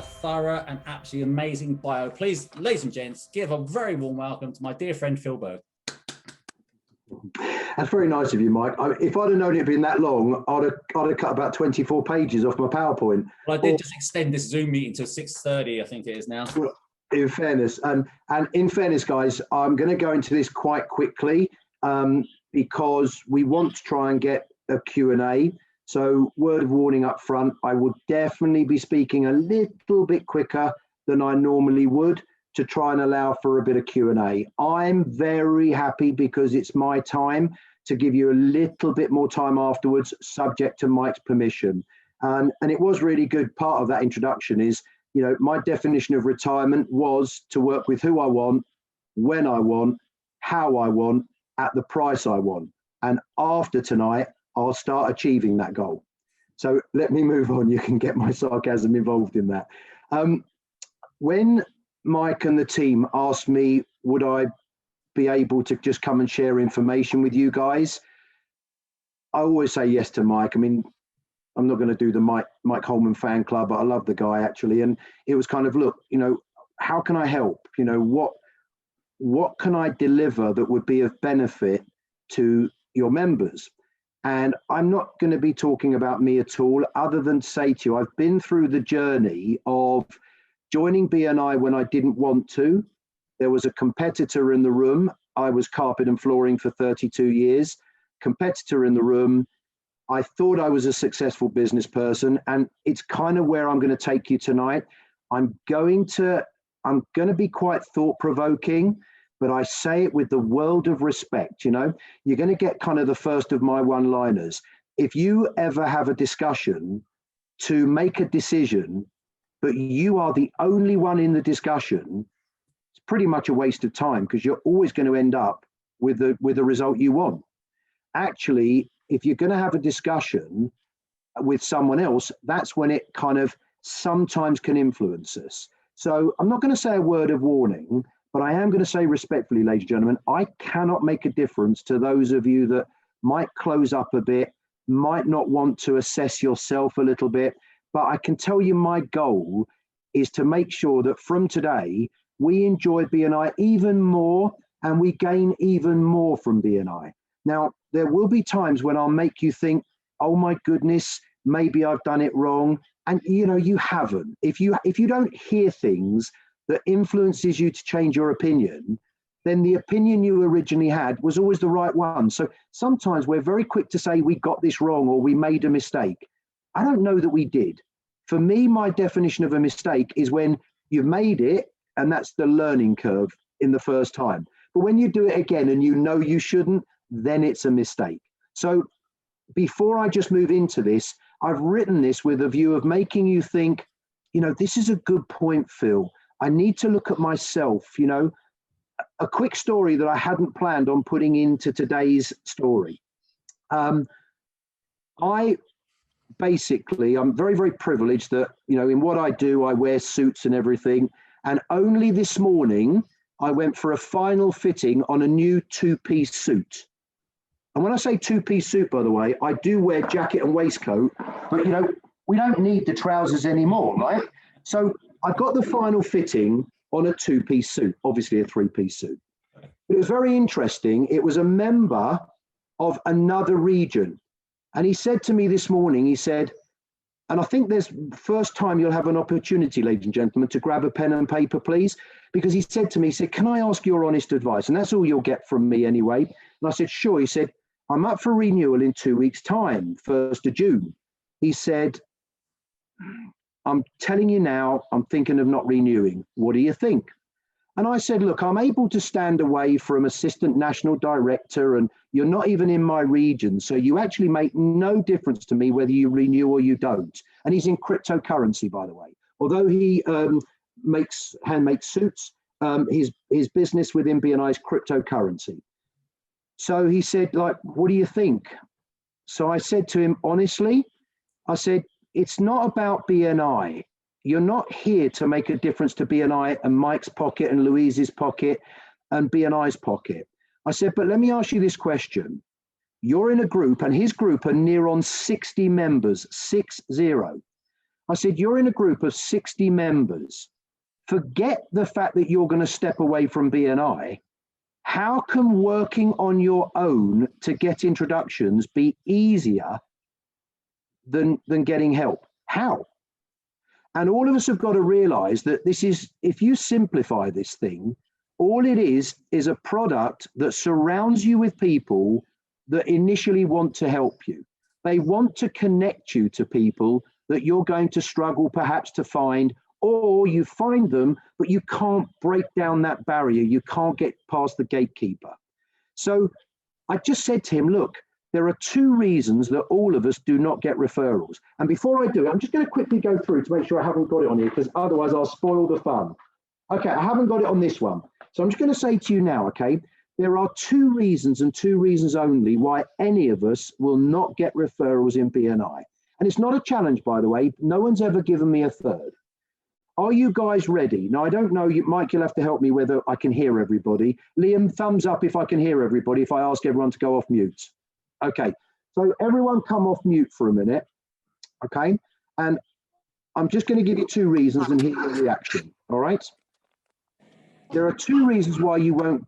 thorough and absolutely amazing bio. Please, ladies and gents, give a very warm welcome to my dear friend, Phil Berg. That's very nice of you, Mike. If I'd have known it'd been that long, I'd have cut about 24 pages off my PowerPoint. Well, I did just extend this Zoom meeting to 6:30, I think it is now. In fairness, and in fairness, guys, I'm going to go into this quite quickly because we want to try and get a Q&A. So word of warning up front, I would definitely be speaking a little bit quicker than I normally would to try and allow for a bit of Q&A. I'm very happy because it's my time to give you a little bit more time afterwards, subject to Mike's permission. And it was really good. Part of that introduction is, you know, my definition of retirement was to work with who I want, when I want, how I want, at the price I want. And after tonight, I'll start achieving that goal. So let me move on. You can get my sarcasm involved in that. When Mike and the team asked me, would I be able to just come and share information with you guys? I always say yes to Mike. I mean, I'm not going to do the Mike Holman fan club, but I love the guy actually. And it was kind of, look, you know, how can I help? You know, what can I deliver that would be of benefit to your members? And I'm not going to be talking about me at all, other than say to you, I've been through the journey of joining BNI when I didn't want to. There was a competitor in the room. I was carpet and flooring for 32 years. Competitor in the room. I thought I was a successful business person, and it's kind of where I'm going to take you tonight. I'm going to be quite thought-provoking, but I say it with the world of respect. You know, you're going to get kind of the first of my one-liners. If you ever have a discussion to make a decision, but you are the only one in the discussion, it's pretty much a waste of time because you're always going to end up with the result you want. Actually, if you're going to have a discussion with someone else, that's when it kind of sometimes can influence us. So I'm not going to say a word of warning, but I am going to say respectfully, ladies and gentlemen, I cannot make a difference to those of you that might close up a bit, might not want to assess yourself a little bit, but I can tell you my goal is to make sure that from today, we enjoy BNI even more and we gain even more from BNI. Now, there will be times when I'll make you think, oh my goodness, maybe I've done it wrong. And you know, you haven't. If you don't hear things that influences you to change your opinion, then the opinion you originally had was always the right one. So sometimes we're very quick to say we got this wrong or we made a mistake. I don't know that we did. For me, my definition of a mistake is when you've made it and that's the learning curve in the first time. But when you do it again and you know you shouldn't, then it's a mistake. So before I just move into this, I've written this with a view of making you think, you know, this is a good point, Phil. I need to look at myself, you know, a quick story that I hadn't planned on putting into today's story. I'm very, very privileged that, you know, in what I do, I wear suits and everything. And only this morning, I went for a final fitting on a new two-piece suit. And when I say two-piece suit, by the way, I do wear jacket and waistcoat, but, you know, we don't need the trousers anymore, right? So I got the final fitting on a two-piece suit, obviously a three-piece suit. But it was very interesting. It was a member of another region. And he said to me this morning, he said, and I think there's first time you'll have an opportunity, ladies and gentlemen, to grab a pen and paper, please. Because he said to me, he said, can I ask your honest advice? And that's all you'll get from me anyway. And I said, sure. He said, I'm up for renewal in 2 weeks' time, 1st of June. He said, I'm telling you now, I'm thinking of not renewing. What do you think? And I said, look, I'm able to stand away from assistant national director and you're not even in my region. So you actually make no difference to me whether you renew or you don't. And he's in cryptocurrency, by the way. Although he makes handmade suits, his business within BNI is cryptocurrency. So he said, like, what do you think? So I said to him, honestly, I said, it's not about BNI. You're not here to make a difference to BNI and Mike's pocket and Louise's pocket and BNI's pocket. I said, but let me ask you this question. You're in a group and his group are near on 60 members, 60. I said, you're in a group of 60 members. Forget the fact that you're going to step away from BNI. How can working on your own to get introductions be easier than getting help? How? And all of us have got to realize that this is, if you simplify this thing, all it is a product that surrounds you with people that initially want to help you. They want to connect you to people that you're going to struggle perhaps to find, or you find them, but you can't break down that barrier. You can't get past the gatekeeper. So I just said to him, look, there are 2 reasons that all of us do not get referrals. And before I do it, I'm just going to quickly go through to make sure I haven't got it on here, because otherwise I'll spoil the fun. Okay, I haven't got it on this one. So I'm just going to say to you now, okay, there are 2 reasons and 2 reasons only why any of us will not get referrals in BNI. And it's not a challenge, by the way. No one's ever given me a third. Are you guys ready? Now, I don't know, Mike, you'll have to help me whether I can hear everybody. Liam, thumbs up if I can hear everybody, if I ask everyone to go off mute. Okay, so everyone come off mute for a minute, okay? And I'm just going to give you 2 reasons and hear your reaction, all right? There are 2 reasons why you won't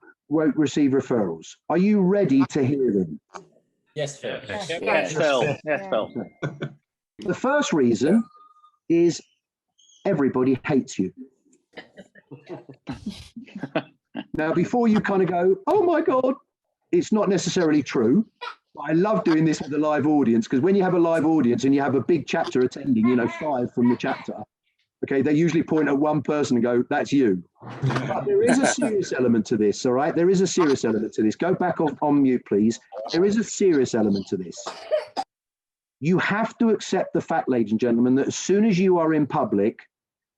receive referrals. Are you ready to hear them? Yes, Phil. Yes, Phil. Yes, Phil. The first reason is everybody hates you. Now, before you kind of go, oh my God, it's not necessarily true. I love doing this with a live audience, because when you have a live audience and you have a big chapter attending, 5 from the chapter, okay, they usually point at one person and go, that's you. But there is a serious element to this, all right? There is a serious element to this. Go back on mute, please. There is a serious element to this. You have to accept the fact, ladies and gentlemen, that as soon as you are in public,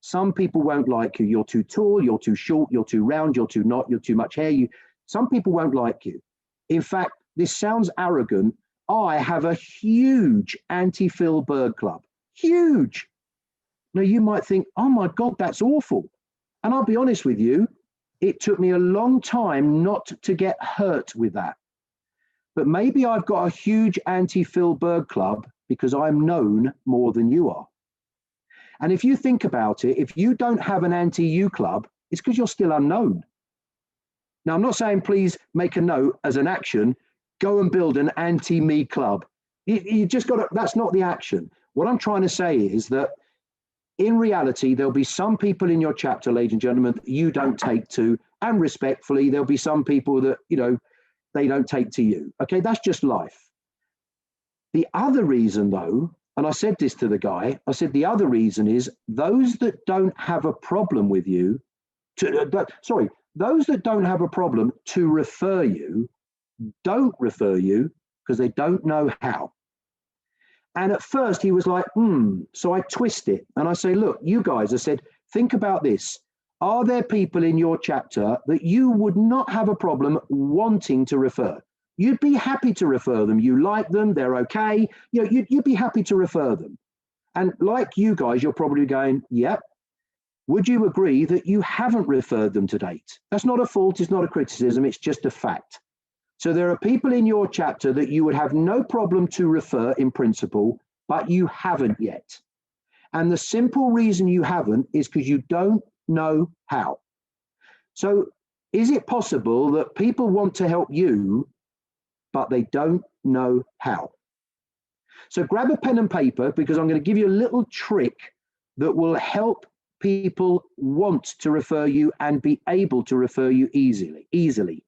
some people won't like you. You're too tall, you're too short, you're too round, you're too not, you're too much hair. Some people won't like you. In fact, this sounds arrogant. I have a huge anti-Phil Berg club. Huge. Now, you might think, oh my God, that's awful. And I'll be honest with you, it took me a long time not to get hurt with that. But maybe I've got a huge anti-Phil Berg club because I'm known more than you are. And if you think about it, if you don't have an anti-you club, it's because you're still unknown. Now, I'm not saying please make a note as an action, go and build an anti-me club. You just got to, that's not the action. What I'm trying to say is that in reality, there'll be some people in your chapter, ladies and gentlemen, that you don't take to, and respectfully, there'll be some people that, they don't take to you. Okay, that's just life. The other reason though, and I said this to the guy, I said, the other reason is those that don't have a problem with you, those that don't have a problem to refer you, don't refer you because they don't know how. And at first he was like, so I twist it and I say, look, you guys, I said, think about this. Are there people in your chapter that you would not have a problem wanting to refer? You'd be happy to refer them. You like them, they're okay. You'd be happy to refer them. And like you guys, you're probably going, yep. Would you agree that you haven't referred them to date? That's not a fault, it's not a criticism, it's just a fact. So there are people in your chapter that you would have no problem to refer in principle, but you haven't yet. And the simple reason you haven't is because you don't know how. So is it possible that people want to help you, but they don't know how? So grab a pen and paper, because I'm going to give you a little trick that will help people want to refer you and be able to refer you easily.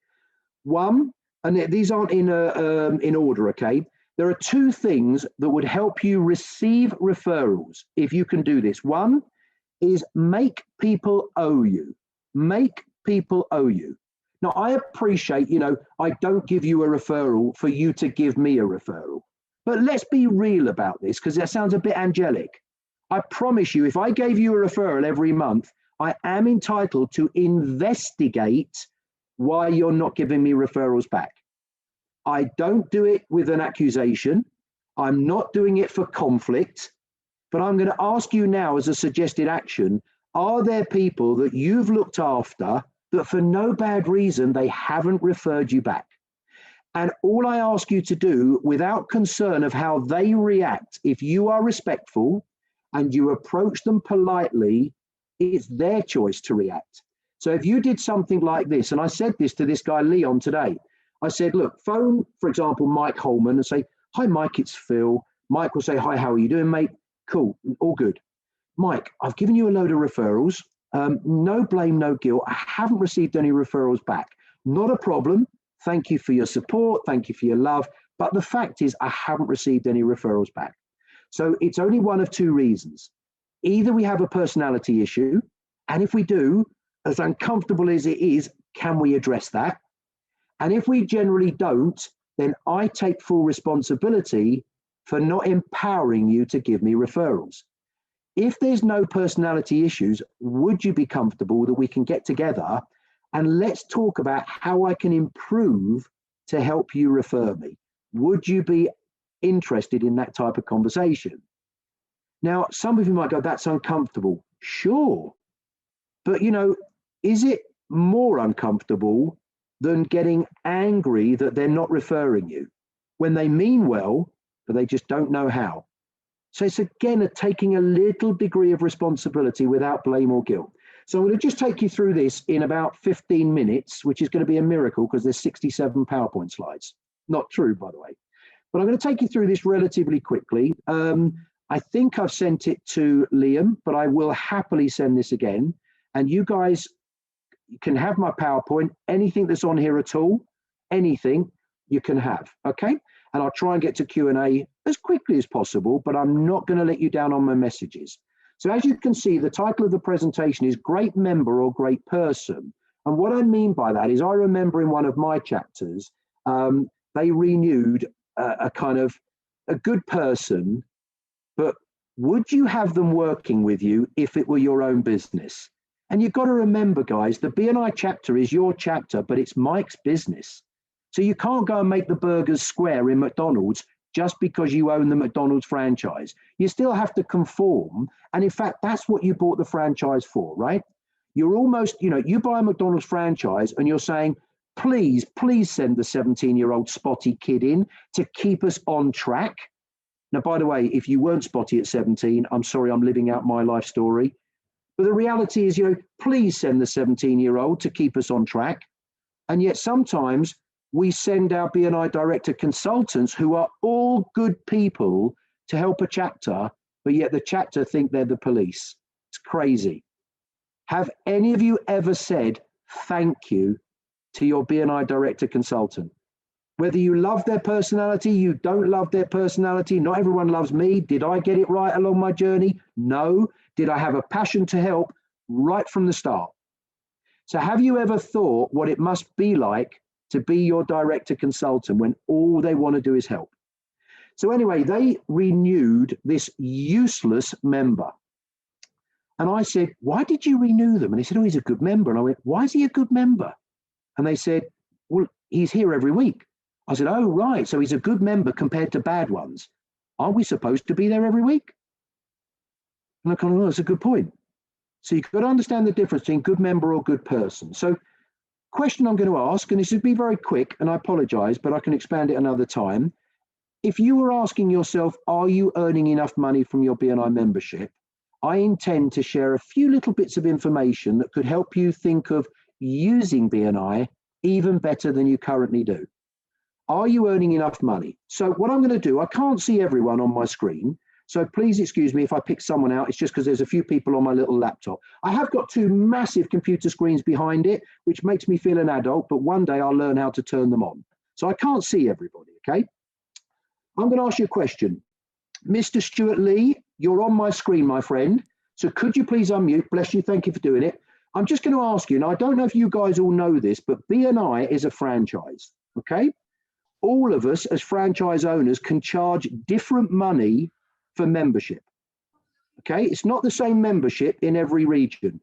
One, and these aren't in order, okay? There are 2 things that would help you receive referrals if you can do this. One is make people owe you. Make people owe you. Now, I appreciate, I don't give you a referral for you to give me a referral. But let's be real about this, because that sounds a bit angelic. I promise you, if I gave you a referral every month, I am entitled to investigate why you're not giving me referrals back. I don't do it with an accusation. I'm not doing it for conflict, but I'm going to ask you now as a suggested action, are there people that you've looked after that for no bad reason, they haven't referred you back? And all I ask you to do, without concern of how they react, if you are respectful and you approach them politely, it's their choice to react. So if you did something like this, and I said this to this guy, Leon, today, I said, look, phone, for example, Mike Holman and say, hi, Mike, it's Phil. Mike will say, hi, how are you doing, mate? Cool, all good. Mike, I've given you a load of referrals. No blame, no guilt. I haven't received any referrals back. Not a problem. Thank you for your support. Thank you for your love. But the fact is, I haven't received any referrals back. So it's only one of two reasons. Either we have a personality issue, and if we do, as uncomfortable as it is, can we address that? And if we generally don't, then I take full responsibility for not empowering you to give me referrals. If there's no personality issues, would you be comfortable that we can get together and let's talk about how I can improve to help you refer me? Would you be interested in that type of conversation? Now, some of you might go, that's uncomfortable. Sure. But, is it more uncomfortable than getting angry that they're not referring you when they mean well, but they just don't know how? So it's again taking a little degree of responsibility without blame or guilt. So I'm going to just take you through this in about 15 minutes, which is going to be a miracle because there's 67 PowerPoint slides. Not true, by the way. But I'm going to take you through this relatively quickly. I think I've sent it to Liam, but I will happily send this again. And you guys can have my PowerPoint, anything that's on here at all, anything you can have, okay? And I'll try and get to Q&A as quickly as possible, but I'm not going to let you down on my messages. So as you can see, the title of the presentation is Great Member or Great Person. And what I mean by that is I remember in one of my chapters, they renewed a kind of a good person, but would you have them working with you if it were your own business? And you've got to remember, guys, the BNI chapter is your chapter, but it's Mike's business. So you can't go and make the burgers square in McDonald's just because you own the McDonald's franchise. You still have to conform. And in fact, that's what you bought the franchise for, right? You're almost, you buy a McDonald's franchise and you're saying, please send the 17-year-old spotty kid in to keep us on track. Now, by the way, if you weren't spotty at 17, I'm sorry, I'm living out my life story. But the reality is, please send the 17-year-old to keep us on track. And yet sometimes we send our BNI director consultants who are all good people to help a chapter, but yet the chapter think they're the police. It's crazy. Have any of you ever said thank you to your BNI director consultant? Whether you love their personality, you don't love their personality, not everyone loves me. Did I get it right along my journey? No. Did I have a passion to help? Right from the start. So have you ever thought what it must be like to be your director consultant when all they want to do is help? So anyway, they renewed this useless member. And I said, why did you renew them? And they said, oh, he's a good member. And I went, why is he a good member? And they said, well, he's here every week. I said, oh, right. So he's a good member compared to bad ones. Are we supposed to be there every week? And I kind of, oh, that's a good point. So you've got to understand the difference between good member or good person. So question I'm going to ask, and this should be very quick, and I apologize, but I can expand it another time. If you were asking yourself, are you earning enough money from your BNI membership? I intend to share a few little bits of information that could help you think of using BNI even better than you currently do. Are you earning enough money? So what I'm going to do, I can't see everyone on my screen, so please excuse me if I pick someone out. It's just because there's a few people on my little laptop. I have got two massive computer screens behind it, which makes me feel an adult, but one day I'll learn how to turn them on. So I can't see everybody, okay? I'm going to ask you a question. Mr. Stuart Lee, you're on my screen, my friend. So could you please unmute? Bless you. Thank you for doing it. I'm just going to ask you, and I don't know if you guys all know this, but BNI is a franchise, okay? All of us as franchise owners can charge different money for membership, okay? It's not the same membership in every region.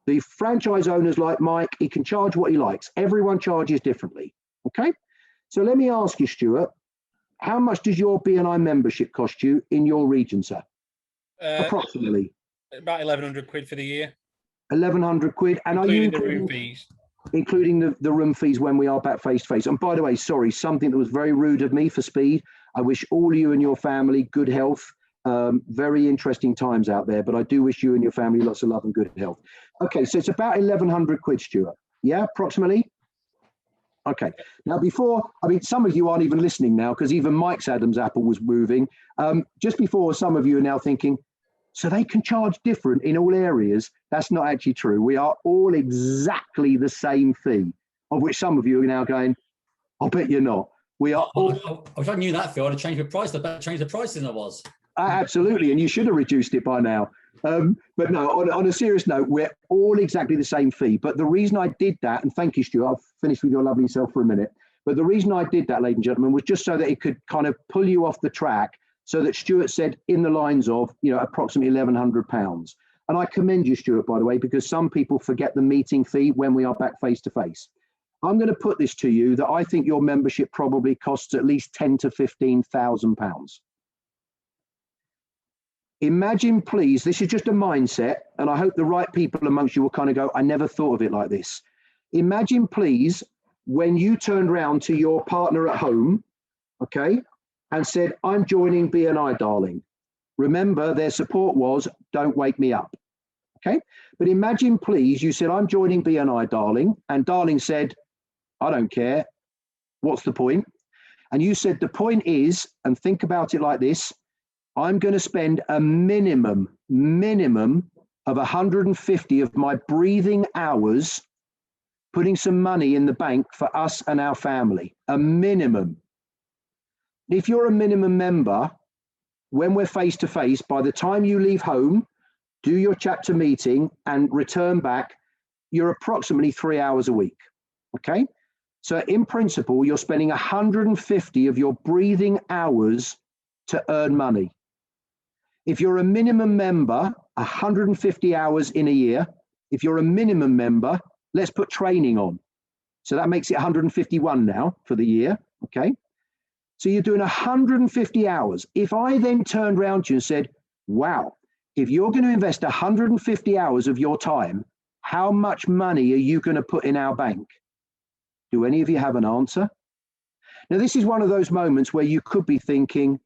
The franchise owners like Mike, he can charge what he likes. Everyone charges differently, okay? So let me ask you, Stuart, how much does your BNI membership cost you in your region, sir? Approximately. About 1,100 quid for the year. 1,100 quid. And are you including the room fees? Including the room fees when we are back face to face. And by the way, sorry, something that was very rude of me for speed. I wish all of you and your family good health Very interesting times out there, but I do wish you and your family lots of love and good health. Okay, so it's about 1,100 quid, Stuart. Yeah, approximately. Okay. Now, some of you aren't even listening now because even Mike's Adam's apple was moving. Just before, some of you are now thinking, so they can charge different in all areas. That's not actually true. We are all exactly the same fee, of which some of you are now going, I'll bet you're not. We are all. If I knew that, Phil, I'd have changed the price. I better change the price than I was. Absolutely, and you should have reduced it by now. But no, on a serious note, we're all exactly the same fee. But the reason I did that, and thank you, Stuart, I'll finish with your lovely self for a minute. But the reason I did that, ladies and gentlemen, was just so that it could kind of pull you off the track, so that Stuart said in the lines of, approximately £1,100. And I commend you, Stuart, by the way, because some people forget the meeting fee when we are back face to face. I'm going to put this to you that I think your membership probably costs at least £10,000 to £15,000. Imagine, please, this is just a mindset, and I hope the right people amongst you will kind of go, I never thought of it like this. Imagine, please, when you turned around to your partner at home, okay, and said, I'm joining BNI, darling. Remember, their support was, don't wake me up, okay? But imagine, please, you said, I'm joining BNI, darling, and darling said, I don't care. What's the point? And you said, the point is, and think about it like this, I'm going to spend a minimum of 150 of my breathing hours putting some money in the bank for us and our family, a minimum. If you're a minimum member, when we're face to face, by the time you leave home, do your chapter meeting and return back, you're approximately 3 hours a week, okay? So in principle, you're spending 150 of your breathing hours to earn money. If you're a minimum member, 150 hours in a year. If you're a minimum member, let's put training on. So that makes it 151 now for the year, okay? So you're doing 150 hours. If I then turned around to you and said, wow, if you're going to invest 150 hours of your time, how much money are you going to put in our bank? Do any of you have an answer? Now, this is one of those moments where you could be thinking,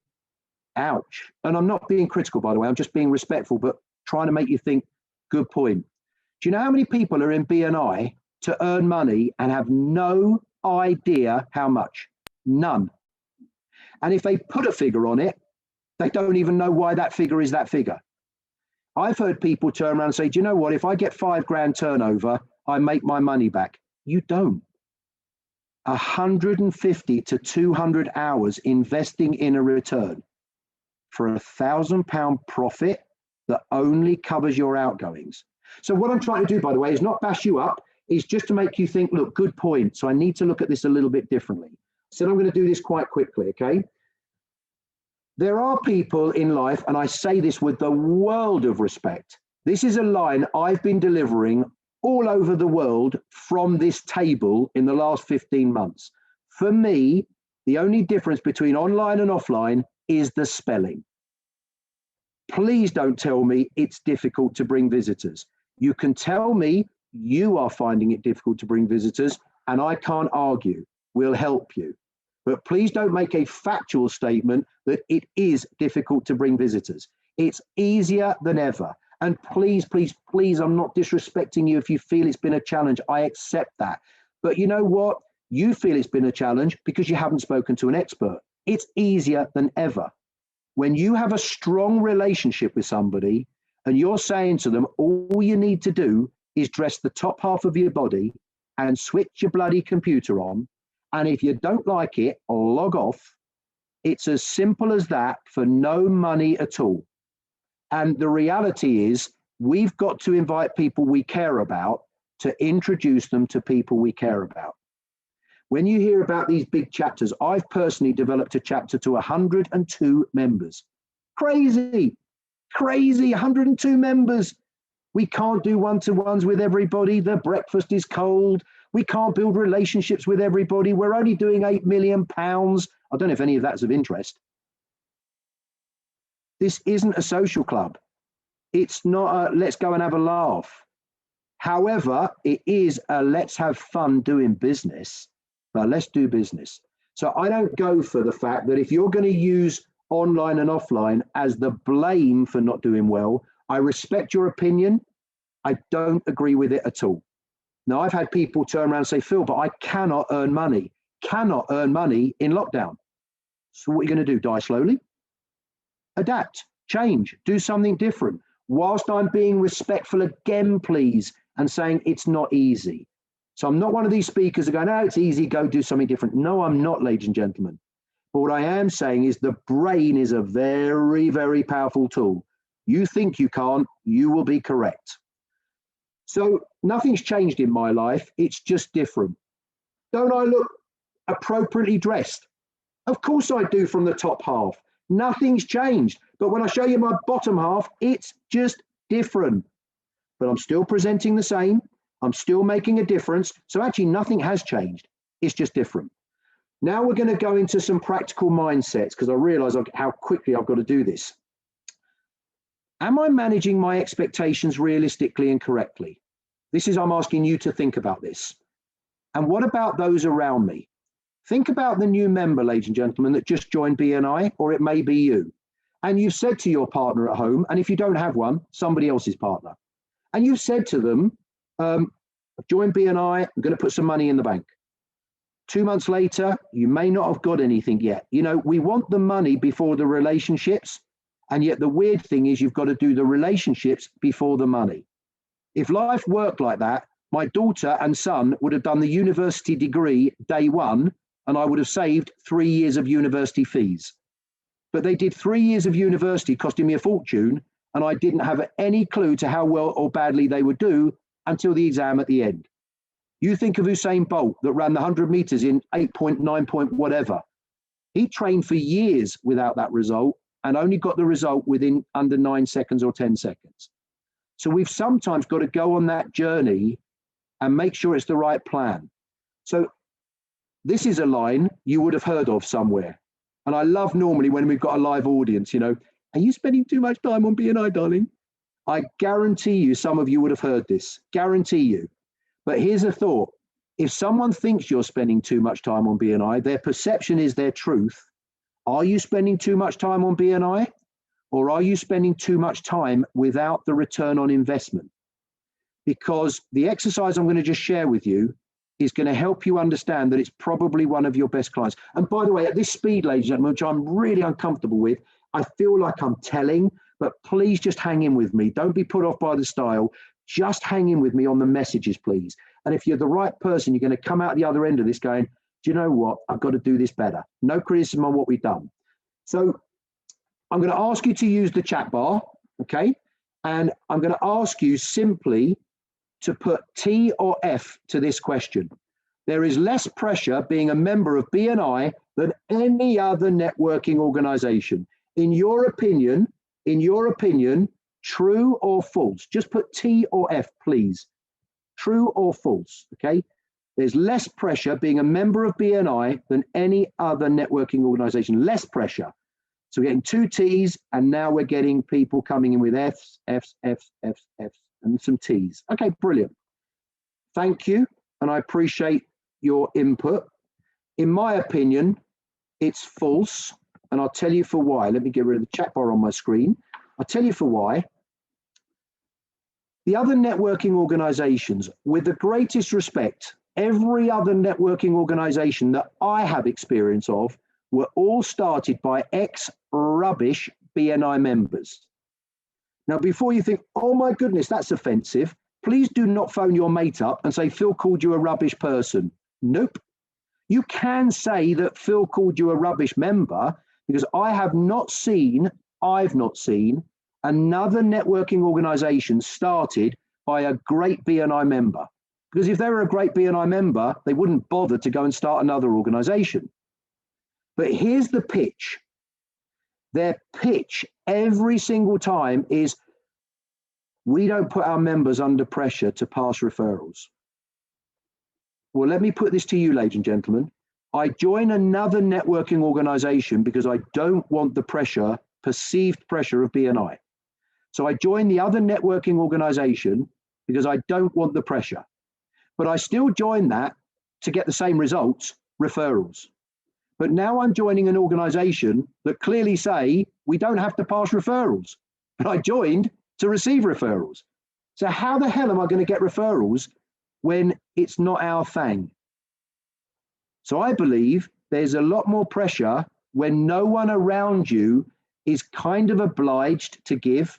ouch. And I'm not being critical, by the way, I'm just being respectful, but trying to make you think, good point. Do you know how many people are in BNI to earn money and have no idea how much? None. And if they put a figure on it, they don't even know why that figure is that figure. I've heard people turn around and say, do you know what? If I get £5,000 turnover, I make my money back. You don't. 150 to 200 hours investing in a return for £1,000 profit that only covers your outgoings. So what I'm trying to do, by the way, is not bash you up, is just to make you think, look, good point. So I need to look at this a little bit differently. So I'm going to do this quite quickly, okay? There are people in life, and I say this with the world of respect. This is a line I've been delivering all over the world from this table in the last 15 months. For me, the only difference between online and offline is the spelling. Please don't tell me it's difficult to bring visitors. You can tell me you are finding it difficult to bring visitors, and I can't argue. We'll help you. But please don't make a factual statement that it is difficult to bring visitors. It's easier than ever. And please, please, please, I'm not disrespecting you if you feel it's been a challenge. I accept that. But you know what? You feel it's been a challenge because you haven't spoken to an expert. It's easier than ever. When you have a strong relationship with somebody and you're saying to them, all you need to do is dress the top half of your body and switch your bloody computer on. And if you don't like it, log off. It's as simple as that for no money at all. And the reality is we've got to invite people we care about to introduce them to people we care about. When you hear about these big chapters, I've personally developed a chapter to 102 members. Crazy, crazy, 102 members. We can't do one-to-ones with everybody. The breakfast is cold. We can't build relationships with everybody. We're only doing £8 million. I don't know if any of that's of interest. This isn't a social club. It's not a let's go and have a laugh. However, it is a let's have fun doing business, but let's do business. So I don't go for the fact that if you're going to use online and offline, as the blame for not doing well. I respect your opinion. I don't agree with it at all. Now, I've had people turn around and say, Phil, but I cannot earn money in lockdown. So what are you going to do? Die slowly? Adapt, change, do something different. Whilst I'm being respectful again, please, and saying it's not easy. So I'm not one of these speakers that go, no, it's easy, go do something different. No, I'm not, ladies and gentlemen. But what I am saying is the brain is a very, very powerful tool. You think you can't, you will be correct. So nothing's changed in my life. It's just different. Don't I look appropriately dressed? Of course I do from the top half. Nothing's changed. But when I show you my bottom half, it's just different. But I'm still presenting the same. I'm still making a difference. So actually nothing has changed. It's just different. Now we're going to go into some practical mindsets because I realize how quickly I've got to do this. Am I managing my expectations realistically and correctly? I'm asking you to think about this. And what about those around me? Think about the new member, ladies and gentlemen, that just joined BNI, or it may be you. And you've said to your partner at home, and if you don't have one, somebody else's partner. And you've said to them, I've joined BNI, I'm going to put some money in the bank. 2 months later, you may not have got anything yet. You know, we want the money before the relationships. And yet the weird thing is you've got to do the relationships before the money. If life worked like that, my daughter and son would have done the university degree day one, and I would have saved 3 years of university fees. But they did 3 years of university costing me a fortune, and I didn't have any clue to how well or badly they would do until the exam at the end. You think of Usain Bolt that ran the 100 meters in 8.9 point whatever. He trained for years without that result and only got the result within under 9 seconds or 10 seconds. So we've sometimes got to go on that journey and make sure it's the right plan. So this is a line you would have heard of somewhere. And I love normally when we've got a live audience, you know, are you spending too much time on BNI, darling? I guarantee you some of you would have heard this, guarantee you. But here's a thought. If someone thinks you're spending too much time on BNI, their perception is their truth. Are you spending too much time on BNI? Or are you spending too much time without the return on investment? Because the exercise I'm going to just share with you is going to help you understand that it's probably one of your best clients. And by the way, at this speed, ladies and gentlemen, which I'm really uncomfortable with, I feel like I'm telling, but please just hang in with me. Don't be put off by the style. Just hang in with me on the messages, please. And if you're the right person, you're going to come out the other end of this going, do you know what? I've got to do this better. No criticism on what we've done. So I'm going to ask you to use the chat bar, okay? And I'm going to ask you simply to put T or F to this question. There is less pressure being a member of BNI than any other networking organization. In your opinion, true or false? Just put T or F, please. True or false, okay? There's less pressure being a member of BNI than any other networking organization. Less pressure. So we're getting 2 T's, and now we're getting people coming in with F's, F's, F's, F's, F's, and some T's. Okay, brilliant. Thank you, and I appreciate your input. In my opinion, it's false, and I'll tell you for why. Let me get rid of the chat bar on my screen. I'll tell you for why. The other networking organizations, with the greatest respect, every other networking organization that I have experience of were all started by ex-rubbish BNI members. Now, before you think, oh my goodness, that's offensive, please do not phone your mate up and say, Phil called you a rubbish person. Nope. You can say that Phil called you a rubbish member because I've not seen another networking organization started by a great BNI member. Because if they were a great BNI member, they wouldn't bother to go and start another organization. But here's the pitch. Their pitch every single time is, we don't put our members under pressure to pass referrals. Well, let me put this to you, ladies and gentlemen. I join another networking organization because I don't want the pressure, perceived pressure of BNI. So I join the other networking organization because I don't want the pressure. But I still join that to get the same results, referrals. But now I'm joining an organization that clearly say we don't have to pass referrals. And I joined to receive referrals. So how the hell am I going to get referrals when it's not our thing? So I believe there's a lot more pressure when no one around you is kind of obliged to give.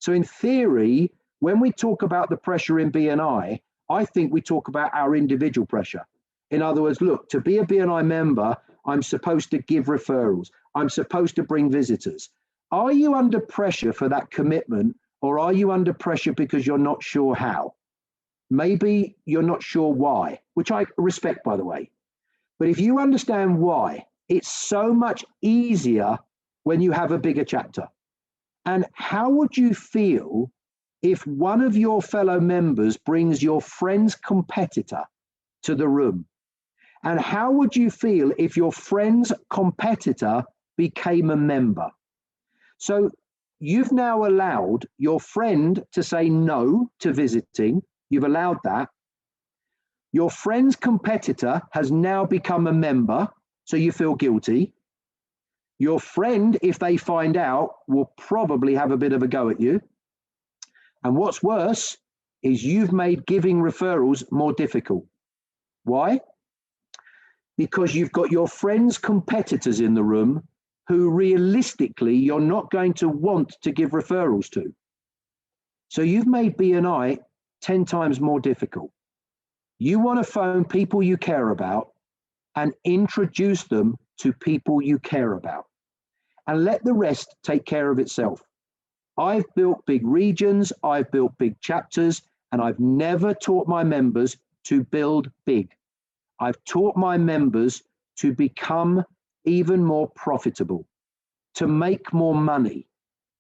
So in theory, when we talk about the pressure in BNI, I think we talk about our individual pressure. In other words, look, to be a BNI member, I'm supposed to give referrals. I'm supposed to bring visitors. Are you under pressure for that commitment, or are you under pressure because you're not sure how? Maybe you're not sure why, which I respect, by the way. But if you understand why, it's so much easier when you have a bigger chapter. And how would you feel if one of your fellow members brings your friend's competitor to the room? And how would you feel if your friend's competitor became a member? So you've now allowed your friend to say no to visiting. You've allowed that. Your friend's competitor has now become a member, so you feel guilty. Your friend, if they find out, will probably have a bit of a go at you. And what's worse is you've made giving referrals more difficult. Why? Because you've got your friend's competitors in the room who realistically you're not going to want to give referrals to. So you've made BNI 10 times more difficult. You want to phone people you care about and introduce them to people you care about, and let the rest take care of itself. I've built big regions, I've built big chapters, and I've never taught my members to build big. I've taught my members to become even more profitable, to make more money.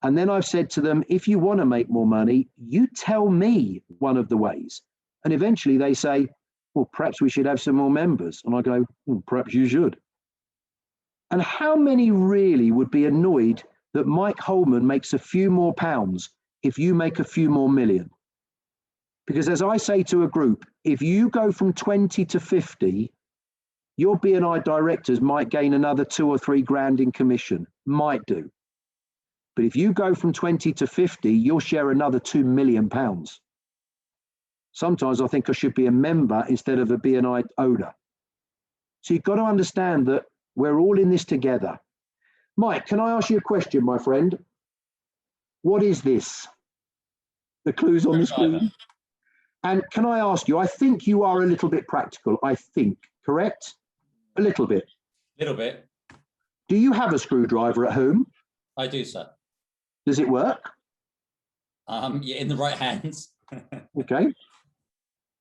And then I've said to them, if you want to make more money, you tell me one of the ways. And eventually they say, well, perhaps we should have some more members. And I go, well, perhaps you should. And how many really would be annoyed that Mike Holman makes a few more pounds if you make a few more million? Because as I say to a group, if you go from 20 to 50, your BNI directors might gain another 2 or 3 grand in commission, might do. But if you go from 20 to 50, you'll share another £2 million. Sometimes I think I should be a member instead of a BNI owner. So you've got to understand that we're all in this together. Mike, can I ask you a question, my friend? What is this? The clues on the screen. And can I ask you, I think you are a little bit practical, I think, correct? A little bit. Little bit. Do you have a screwdriver at home? I do, sir. Does it work? Yeah, in the right hands. Okay.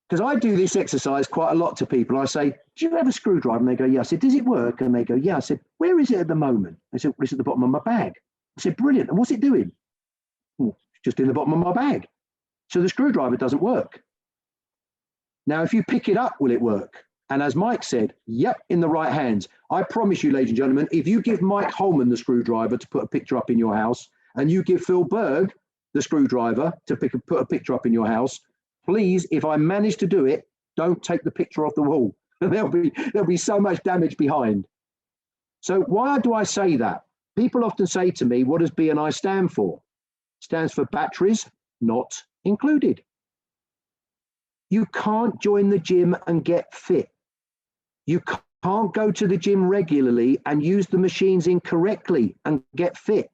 Because I do this exercise quite a lot to people. I say, do you have a screwdriver? And they go, yeah. I said, does it work? And they go, yeah. I said, where is it at the moment? They said, well, it's at the bottom of my bag. I said, brilliant. And what's it doing? Well, it's just in the bottom of my bag. So the screwdriver doesn't work. Now, if you pick it up, will it work? And as Mike said, yep, in the right hands. I promise you, ladies and gentlemen, if you give Mike Holman the screwdriver to put a picture up in your house, and you give Phil Berg the screwdriver to put a picture up in your house, please, if I manage to do it, don't take the picture off the wall. There'll be so much damage behind. So why do I say that? People often say to me, what does BNI stand for? It stands for batteries not included. You can't join the gym and get fit. You can't go to the gym regularly and use the machines incorrectly and get fit.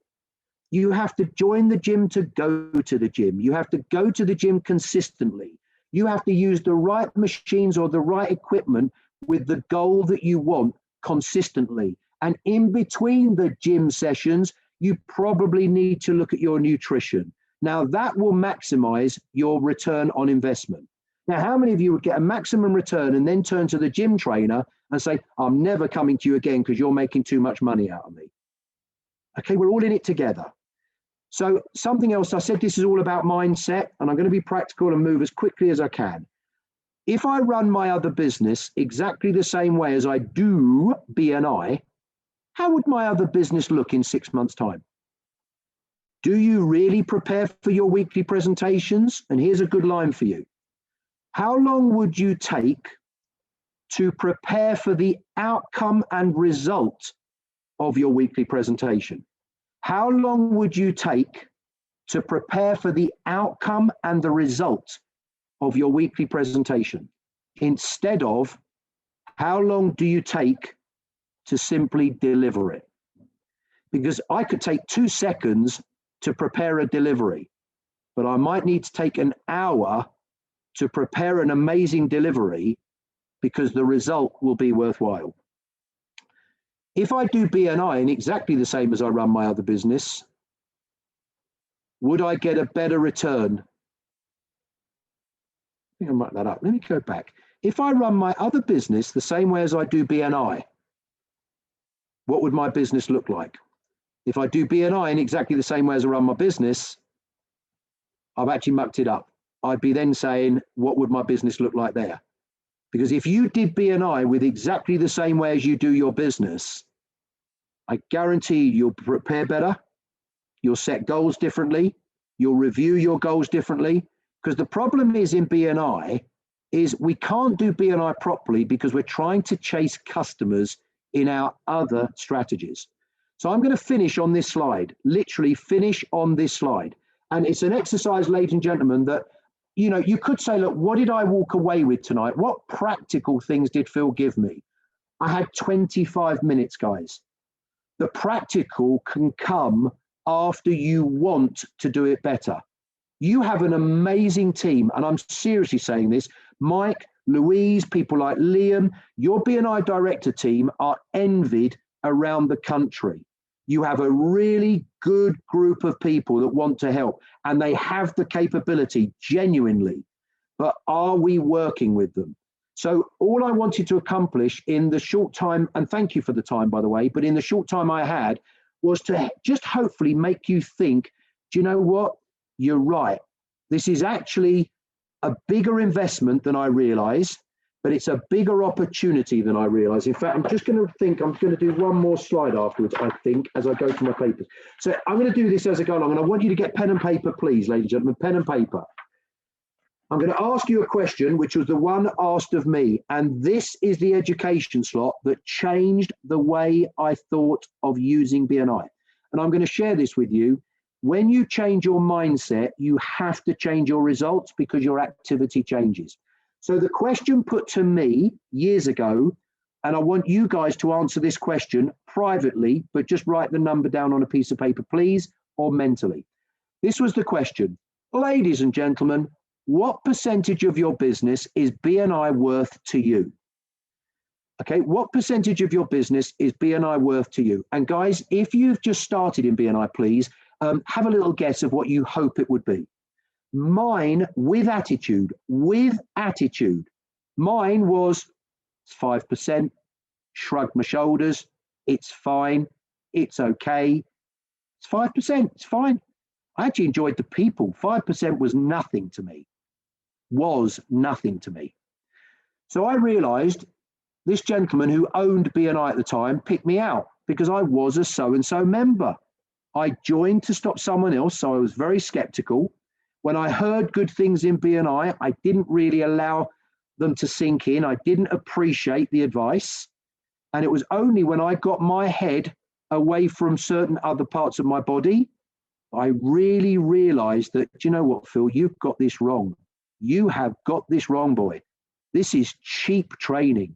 You have to join the gym to go to the gym. You have to go to the gym consistently. You have to use the right machines or the right equipment with the goal that you want consistently. And in between the gym sessions, you probably need to look at your nutrition. Now that will maximize your return on investment. Now, how many of you would get a maximum return and then turn to the gym trainer and say, I'm never coming to you again because you're making too much money out of me? Okay, we're all in it together. So something else, I said this is all about mindset, and I'm going to be practical and move as quickly as I can. If I run my other business exactly the same way as I do BNI, how would my other business look in 6 months' time? Do you really prepare for your weekly presentations? And here's a good line for you. How long would you take to prepare for the outcome and result of your weekly presentation? How long would you take to prepare for the outcome and the result of your weekly presentation, instead of how long do you take to simply deliver it? Because I could take 2 seconds to prepare a delivery, but I might need to take an hour to prepare an amazing delivery because the result will be worthwhile. If I do BNI in exactly the same as I run my other business, would I get a better return? I think I might that up. Let me go back. If I run my other business the same way as I do BNI, what would my business look like? If I do BNI in exactly the same way as I run my business, I've actually mucked it up. I'd be then saying, what would my business look like there? Because if you did BNI with exactly the same way as you do your business, I guarantee you'll prepare better, you'll set goals differently, you'll review your goals differently. Because the problem is in BNI is we can't do BNI properly because we're trying to chase customers in our other strategies. So I'm going to finish on this slide, literally finish on this slide. And it's an exercise, ladies and gentlemen, that, you know, you could say, look, what did I walk away with tonight? What practical things did Phil give me? I had 25 minutes, guys. The practical can come after you want to do it better. You have an amazing team, and I'm seriously saying this, Mike, Louise, people like Liam, your BNI director team are envied around the country. You have a really good group of people that want to help, and they have the capability genuinely, but are we working with them? So all I wanted to accomplish in the short time, and thank you for the time, by the way, but in the short time I had, was to just hopefully make you think, do you know what? You're right. This is actually a bigger investment than I realized, but it's a bigger opportunity than I realized. In fact, I'm just going to think, I'm going to do one more slide afterwards, I think, as I go through my papers. So I'm going to do this as I go along, and I want you to get pen and paper, please, ladies and gentlemen, pen and paper. I'm going to ask you a question, which was the one asked of me, and this is the education slot that changed the way I thought of using BNI. And I'm going to share this with you. When you change your mindset, you have to change your results because your activity changes. So the question put to me years ago, and I want you guys to answer this question privately, but just write the number down on a piece of paper, please, or mentally. This was the question. Ladies and gentlemen, what percentage of your business is BNI worth to you? Okay, what percentage of your business is BNI worth to you? And guys, if you've just started in BNI, please have a little guess of what you hope it would be. Mine, with attitude, mine was 5%, shrugged my shoulders, it's fine, it's okay, it's 5%, it's fine. I actually enjoyed the people. 5% was nothing to me, So I realized this gentleman who owned BNI at the time picked me out because I was a so-and-so member. I joined to stop someone else, so I was very skeptical. When I heard good things in BNI, I didn't really allow them to sink in. I didn't appreciate the advice. And it was only when I got my head away from certain other parts of my body, I really realized that, do you know what, Phil, you've got this wrong. You have got this wrong, boy. This is cheap training.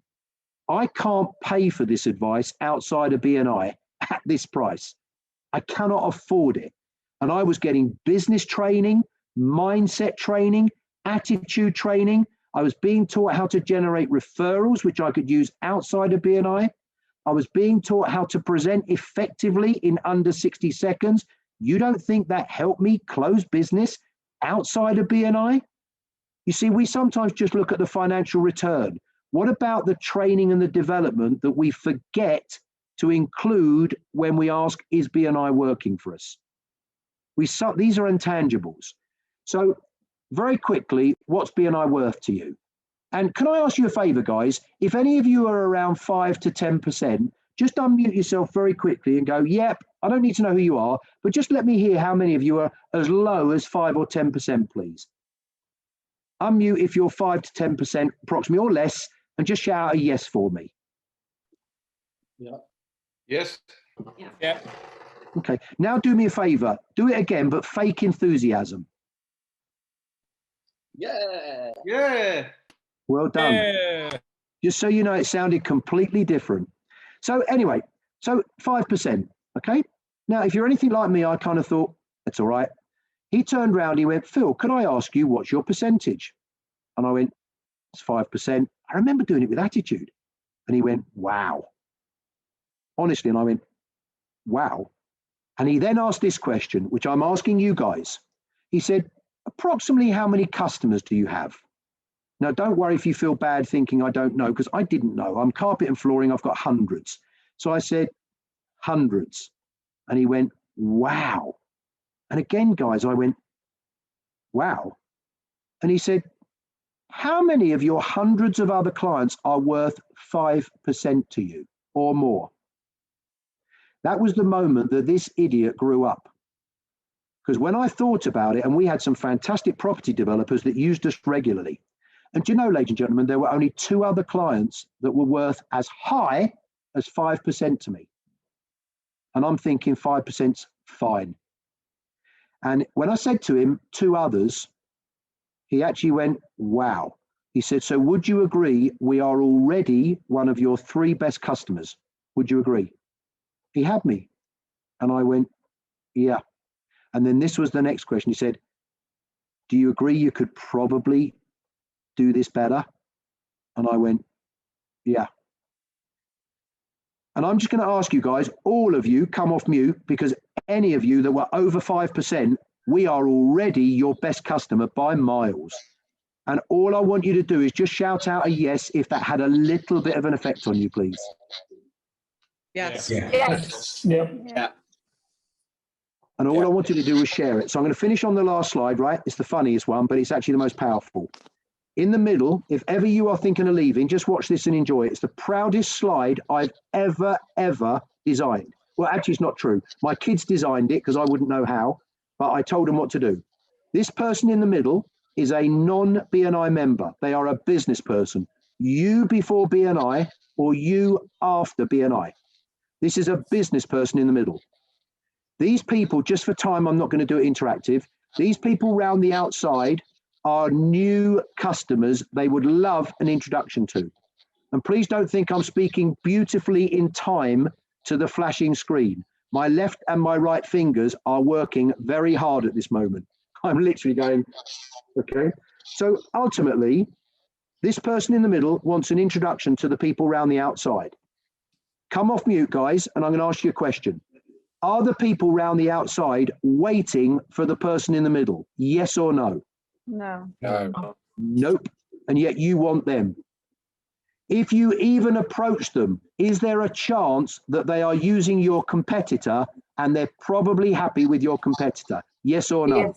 I can't pay for this advice outside of BNI at this price. I cannot afford it. And I was getting business training, mindset training, attitude training. I was being taught how to generate referrals, which I could use outside of BNI. I was being taught how to present effectively in under 60 seconds. You don't think that helped me close business outside of BNI? You see, we sometimes just look at the financial return. What about the training and the development that we forget to include when we ask, is BNI working for us? These are intangibles. So very quickly, what's BNI worth to you? And can I ask you a favor, guys? If any of you are around 5 to 10%, just unmute yourself very quickly and go, yep, I don't need to know who you are, but just let me hear how many of you are as low as 5 or 10%, please. Unmute if you're 5 to 10% approximately or less, And just shout out a yes for me. Yes. Yeah. Okay. Now do me a favor. Do it again, but fake enthusiasm. Yeah. Yeah. Well done. Yeah. Just so you know, it sounded completely different. So anyway, so 5%. Okay. Now, if you're anything like me, I kind of thought, that's all right. He turned around, he went, Phil, can I ask you what's your percentage? And I went, it's 5%. I remember doing it with attitude. And he went, wow. Honestly, and I went, wow. And he then asked this question, which I'm asking you guys. He said, approximately how many customers do you have? Now, don't worry if you feel bad thinking I don't know, because I didn't know. I'm carpet and flooring, I've got hundreds. So I said, hundreds. And he went, wow. And again, guys, I went, wow. And he said, how many of your hundreds of other clients are worth 5% to you or more? That was the moment that this idiot grew up. Because when I thought about it, and we had some fantastic property developers that used us regularly. And do you know, ladies and gentlemen, there were only 2 other clients that were worth as high as 5% to me. And I'm thinking 5%'s fine. And when I said to him, 2 others, he actually went, wow. He said, so would you agree we are already one of your 3 best customers? Would you agree? He had me. And I went, yeah. And then this was the next question. He said, do you agree you could probably do this better? And I went, yeah. And I'm just going to ask you guys, all of you come off mute, because any of you that were over 5%, we are already your best customer by miles. And all I want you to do is just shout out a yes if that had a little bit of an effect on you, please. Yes. Yes. Yep. Yeah. And all I want you to do is share it. So I'm going to finish on the last slide, right? It's the funniest one, but it's actually the most powerful. In the middle, if ever you are thinking of leaving, just watch this and enjoy it. It's the proudest slide I've ever designed. Well, actually, it's not true. My kids designed it because I wouldn't know how, but I told them what to do. This person in the middle is a non-BNI member. They are a business person. You before BNI or you after BNI. This is a business person in the middle. These people, just for time, I'm not going to do it interactive. These people round the outside are new customers they would love an introduction to. And please don't think I'm speaking beautifully in time to the flashing screen. My left and my right fingers are working very hard at this moment. I'm literally going, okay. So ultimately, this person in the middle wants an introduction to the people around the outside. Come off mute, guys, and I'm going to ask you a question. Are the people around the outside waiting for the person in the middle? Yes or no? No. No. Nope. And yet you want them. If you even approach them, is there a chance that they are using your competitor and they're probably happy with your competitor? Yes or no?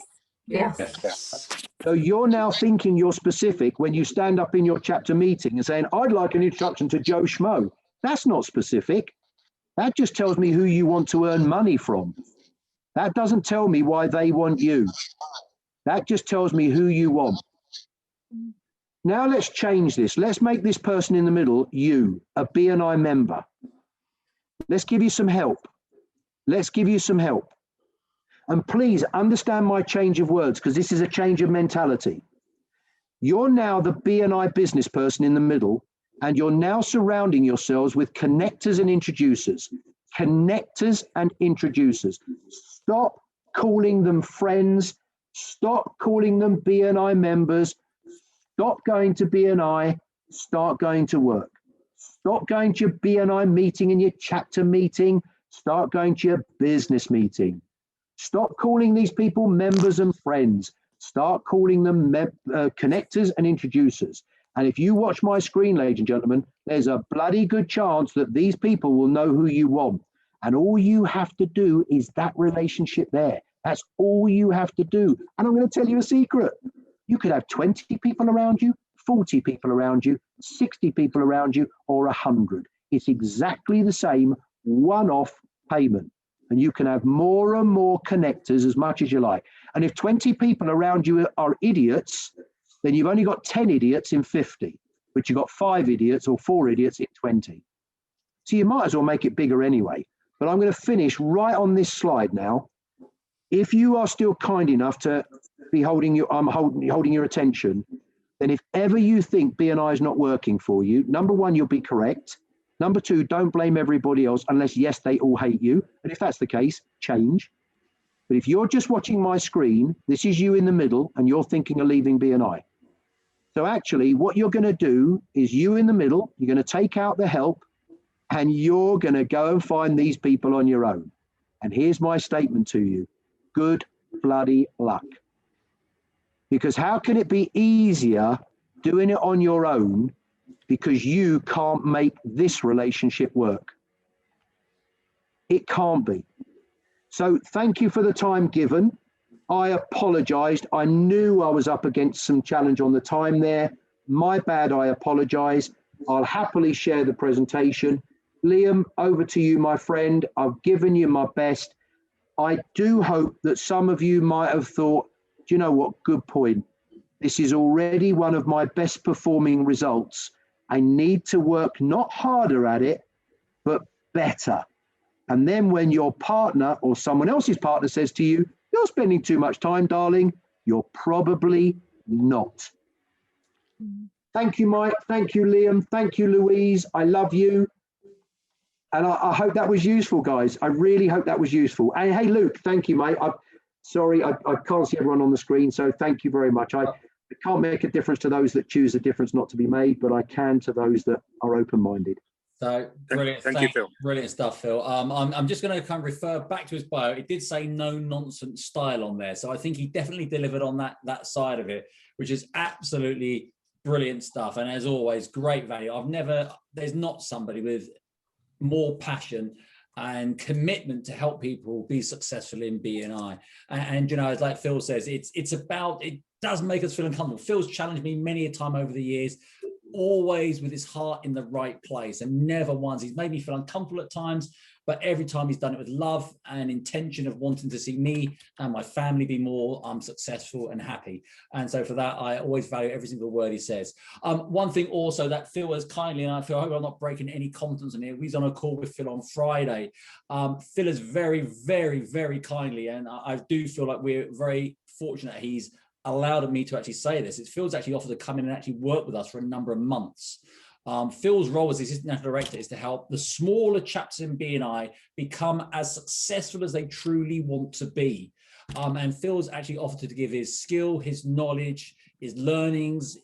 Yes. Yes. So you're now thinking you're specific when you stand up in your chapter meeting and saying, I'd like an introduction to Joe Schmo. That's not specific. That just tells me who you want to earn money from. That doesn't tell me why they want you. That just tells me who you want. Now let's change this. Let's make this person in the middle you, a BNI member. Let's give you some help. Let's give you some help. And please understand my change of words, because this is a change of mentality. You're now the BNI business person in the middle, and you're now surrounding yourselves with connectors and introducers. Connectors and introducers. Stop calling them friends. Stop calling them BNI members. Stop going to BNI. Start going to work. Stop going to your BNI meeting and your chapter meeting. Start going to your business meeting. Stop calling these people members and friends. Start calling them connectors and introducers. And if you watch my screen, ladies and gentlemen, there's a bloody good chance that these people will know who you want. And all you have to do is that relationship there. That's all you have to do. And I'm going to tell you a secret. You could have 20 people around you, 40 people around you, 60 people around you, or 100. It's exactly the same one-off payment. And you can have more and more connectors as much as you like. And if 20 people around you are idiots, then you've only got 10 idiots in 50. but you've got 5 idiots or 4 idiots in 20. So you might as well make it bigger anyway. But I'm going to finish right on this slide now. If you are still kind enough to be holding your attention, then if ever you think BNI is not working for you, number one, you'll be correct. Number two, don't blame everybody else unless, yes, they all hate you. And if that's the case, change. But if you're just watching my screen, this is you in the middle and you're thinking of leaving BNI. So actually what you're going to do is you in the middle, you're going to take out the help and you're going to go and find these people on your own. And here's my statement to you. Good bloody luck. Because how can it be easier doing it on your own because you can't make this relationship work? It can't be. So thank you for the time given. I apologized. I knew I was up against some challenge on the time there. My bad, I apologize. I'll happily share the presentation. Liam, over to you, my friend. I've given you my best. I do hope that some of you might have thought, do you know what? Good point. This is already one of my best performing results. I need to work not harder at it, but better. And then when your partner or someone else's partner says to you, you're spending too much time, darling, you're probably not. Thank you, Mike. Thank you, Liam. Thank you, Louise. I love you. And I hope that was useful, guys. I really hope that was useful. And hey, Luke, thank you, mate. Sorry, I can't see everyone on the screen, so thank you very much. I can't make a difference to those that choose a difference not to be made, but I can to those that are open-minded. So brilliant. Thank you, Phil. Brilliant stuff, Phil. I'm just going to kind of refer back to his bio. It did say no nonsense style on there, so I think he definitely delivered on that side of it, which is absolutely brilliant stuff. And as always, great value. There's not somebody with more passion and commitment to help people be successful in BNI. And you know, as like Phil says, it's about, it does make us feel uncomfortable. Phil's challenged me many a time over the years, always with his heart in the right place, and never once. He's made me feel uncomfortable at times, but every time he's done it with love and intention of wanting to see me and my family be more successful and happy. And so for that, I always value every single word he says. One thing also that Phil has kindly, and I hope I'm not breaking any confidence in here, he's on a call with Phil on Friday. Phil is very, very, very kindly, and I do feel like we're very fortunate he's allowed me to actually say this. Phil's actually offered to come in and actually work with us for a number of months. Phil's role as the assistant national director is to help the smaller chaps in BNI become as successful as they truly want to be. And Phil's actually offered to give his skill, his knowledge, his learnings,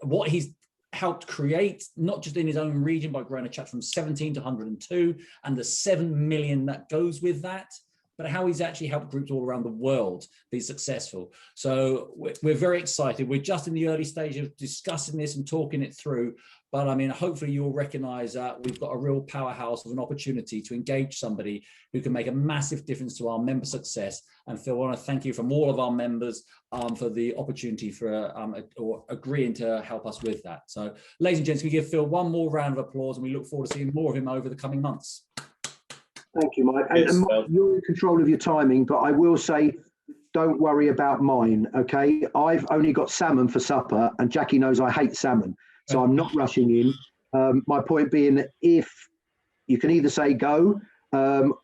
what he's helped create, not just in his own region by growing a chap from 17 to 102 and the 7 million that goes with that, but how he's actually helped groups all around the world be successful. So we're very excited. We're just in the early stage of discussing this and talking it through. But I mean, hopefully you'll recognize that we've got a real powerhouse of an opportunity to engage somebody who can make a massive difference to our member success. And Phil, I want to thank you from all of our members for the opportunity for or agreeing to help us with that. So ladies and gents, we give Phil one more round of applause, and we look forward to seeing more of him over the coming months. Thank you, Mike. And Mike, you're in control of your timing, but I will say, don't worry about mine, okay? I've only got salmon for supper, and Jackie knows I hate salmon, so I'm not rushing in. My point being that if you can either say go,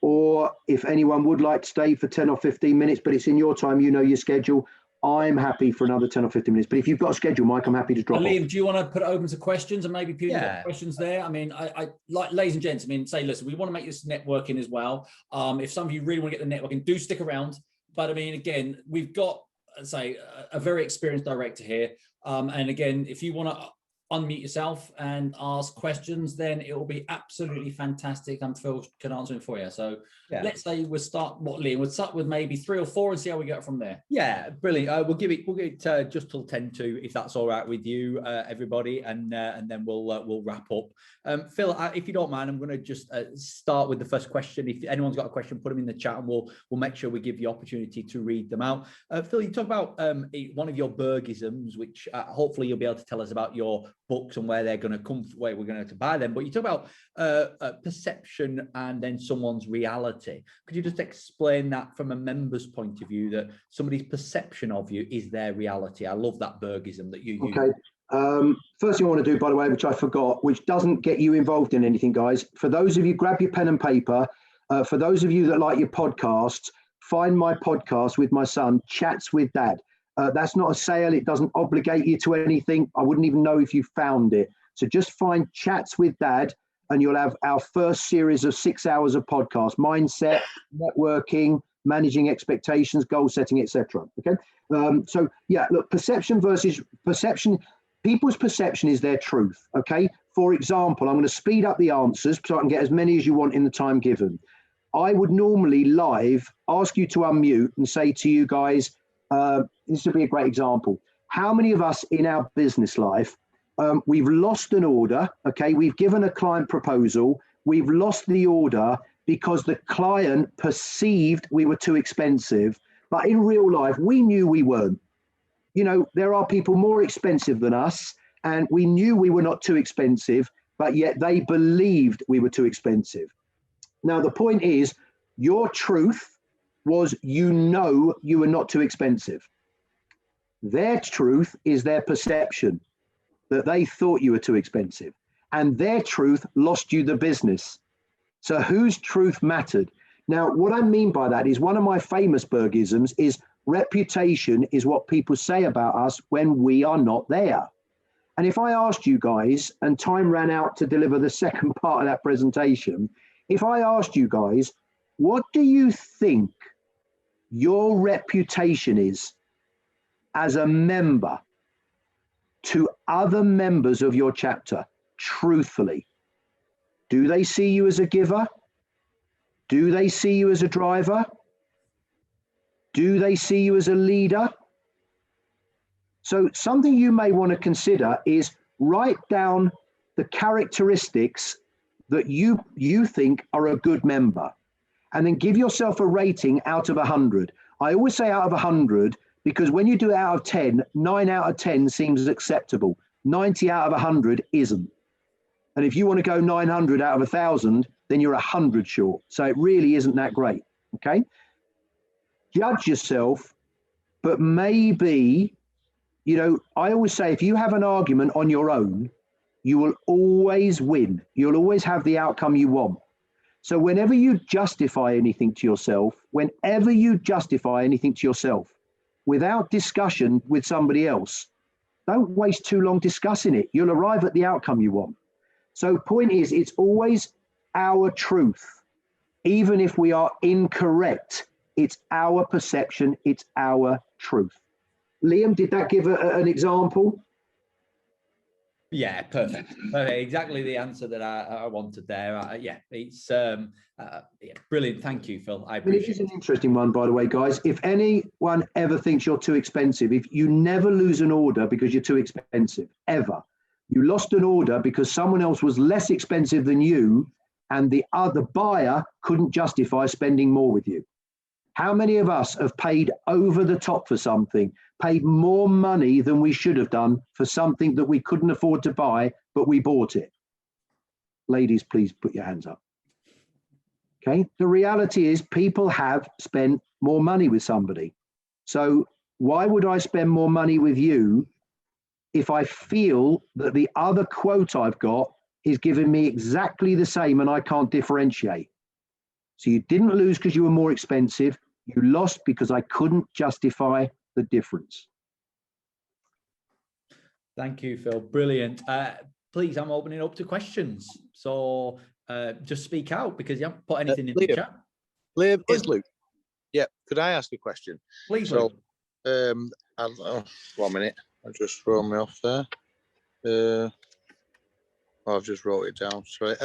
or if anyone would like to stay for 10 or 15 minutes, but it's in your time, you know your schedule, I'm happy for another 10 or 15 minutes. But if you've got a schedule, Mike, I'm happy to drop off. Liam, do you want to put it open to questions, and maybe people got questions there? I mean, I like, ladies and gents, I mean, say, listen, we want to make this networking as well. If some of you really want to get the networking, do stick around. But I mean, again, we've got, say, a very experienced director here. And again, if you want to unmute yourself and ask questions, then it will be absolutely fantastic, and Phil can answer them for you. So let's say we'll start, Liam, we'll start with maybe 3 or 4 and see how we go from there. Yeah, brilliant. We'll give it just till 10 to, if that's all right with you, everybody, and then we'll wrap up. Phil, if you don't mind, I'm going to just start with the first question. If anyone's got a question, put them in the chat, and we'll make sure we give you opportunity to read them out. Phil, you talk about one of your Bergisms, which hopefully you'll be able to tell us about your books and where they're going to come, where we're going to buy them. But you talk about perception and then someone's reality. Could you just explain that from a member's point of view, that somebody's perception of you is their reality? I love that Bergism that you use. Okay. First thing I want to do, by the way, which I forgot, which doesn't get you involved in anything, guys. For those of you, grab your pen and paper. For those of you that like your podcasts, find my podcast with my son, Chats with Dad. That's not a sale. It doesn't obligate you to anything. I wouldn't even know if you found it. So just find Chats with Dad, and you'll have our first series of 6 hours of podcast: mindset, networking, managing expectations, goal setting, etc. Okay. So yeah, look, perception versus perception. People's perception is their truth. Okay. For example, I'm going to speed up the answers so I can get as many as you want in the time given. I would normally live ask you to unmute and say to you guys, this would be a great example. How many of us in our business life, we've lost an order, okay? We've given a client proposal. We've lost the order because the client perceived we were too expensive, but in real life, we knew we weren't. You know, there are people more expensive than us, and we knew we were not too expensive, but yet they believed we were too expensive. Now, the point is, your truth was you know you were not too expensive. Their truth is their perception, that they thought you were too expensive. And their truth lost you the business. So whose truth mattered? Now, what I mean by that is one of my famous Bergisms is reputation is what people say about us when we are not there. And if I asked you guys, and time ran out to deliver the second part of that presentation, if I asked you guys, what do you think your reputation is as a member to other members of your chapter, truthfully? Do they see you as a giver? Do they see you as a driver? Do they see you as a leader? So something you may want to consider is write down the characteristics that you think are a good member, and then give yourself a rating out of 100. I always say out of 100 because when you do it out of 10, 9 out of 10 seems acceptable. 90 out of 100 isn't. And if you want to go 900 out of 1,000, then you're 100 short. So it really isn't that great. Okay. Judge yourself, but maybe, you know, I always say if you have an argument on your own, you will always win. You'll always have the outcome you want. So whenever you justify anything to yourself, without discussion with somebody else, don't waste too long discussing it. You'll arrive at the outcome you want. So point is, it's always our truth. Even if we are incorrect, it's our perception, it's our truth. Liam, did that give an example? Yeah, perfect. Exactly the answer that I wanted there. Yeah, it's brilliant. Thank you, Phil. I appreciate it. This is an interesting one, by the way, guys. If anyone ever thinks you're too expensive, if you never lose an order because you're too expensive, ever. You lost an order because someone else was less expensive than you, and the other buyer couldn't justify spending more with you. How many of us have paid over the top for something, paid more money than we should have done for something that we couldn't afford to buy, but we bought it? Ladies, please put your hands up. Okay. The reality is people have spent more money with somebody. So why would I spend more money with you if I feel that the other quote I've got is giving me exactly the same and I can't differentiate? So you didn't lose because you were more expensive. You lost because I couldn't justify the difference. Thank you, Phil. Brilliant. Please, I'm opening up to questions. So just speak out because you haven't put anything in the chat. Liam, it's Luke. Yeah, could I ask a question? Please, so, Luke. 1 minute. I've just thrown me off there. I've just wrote it down. Sorry.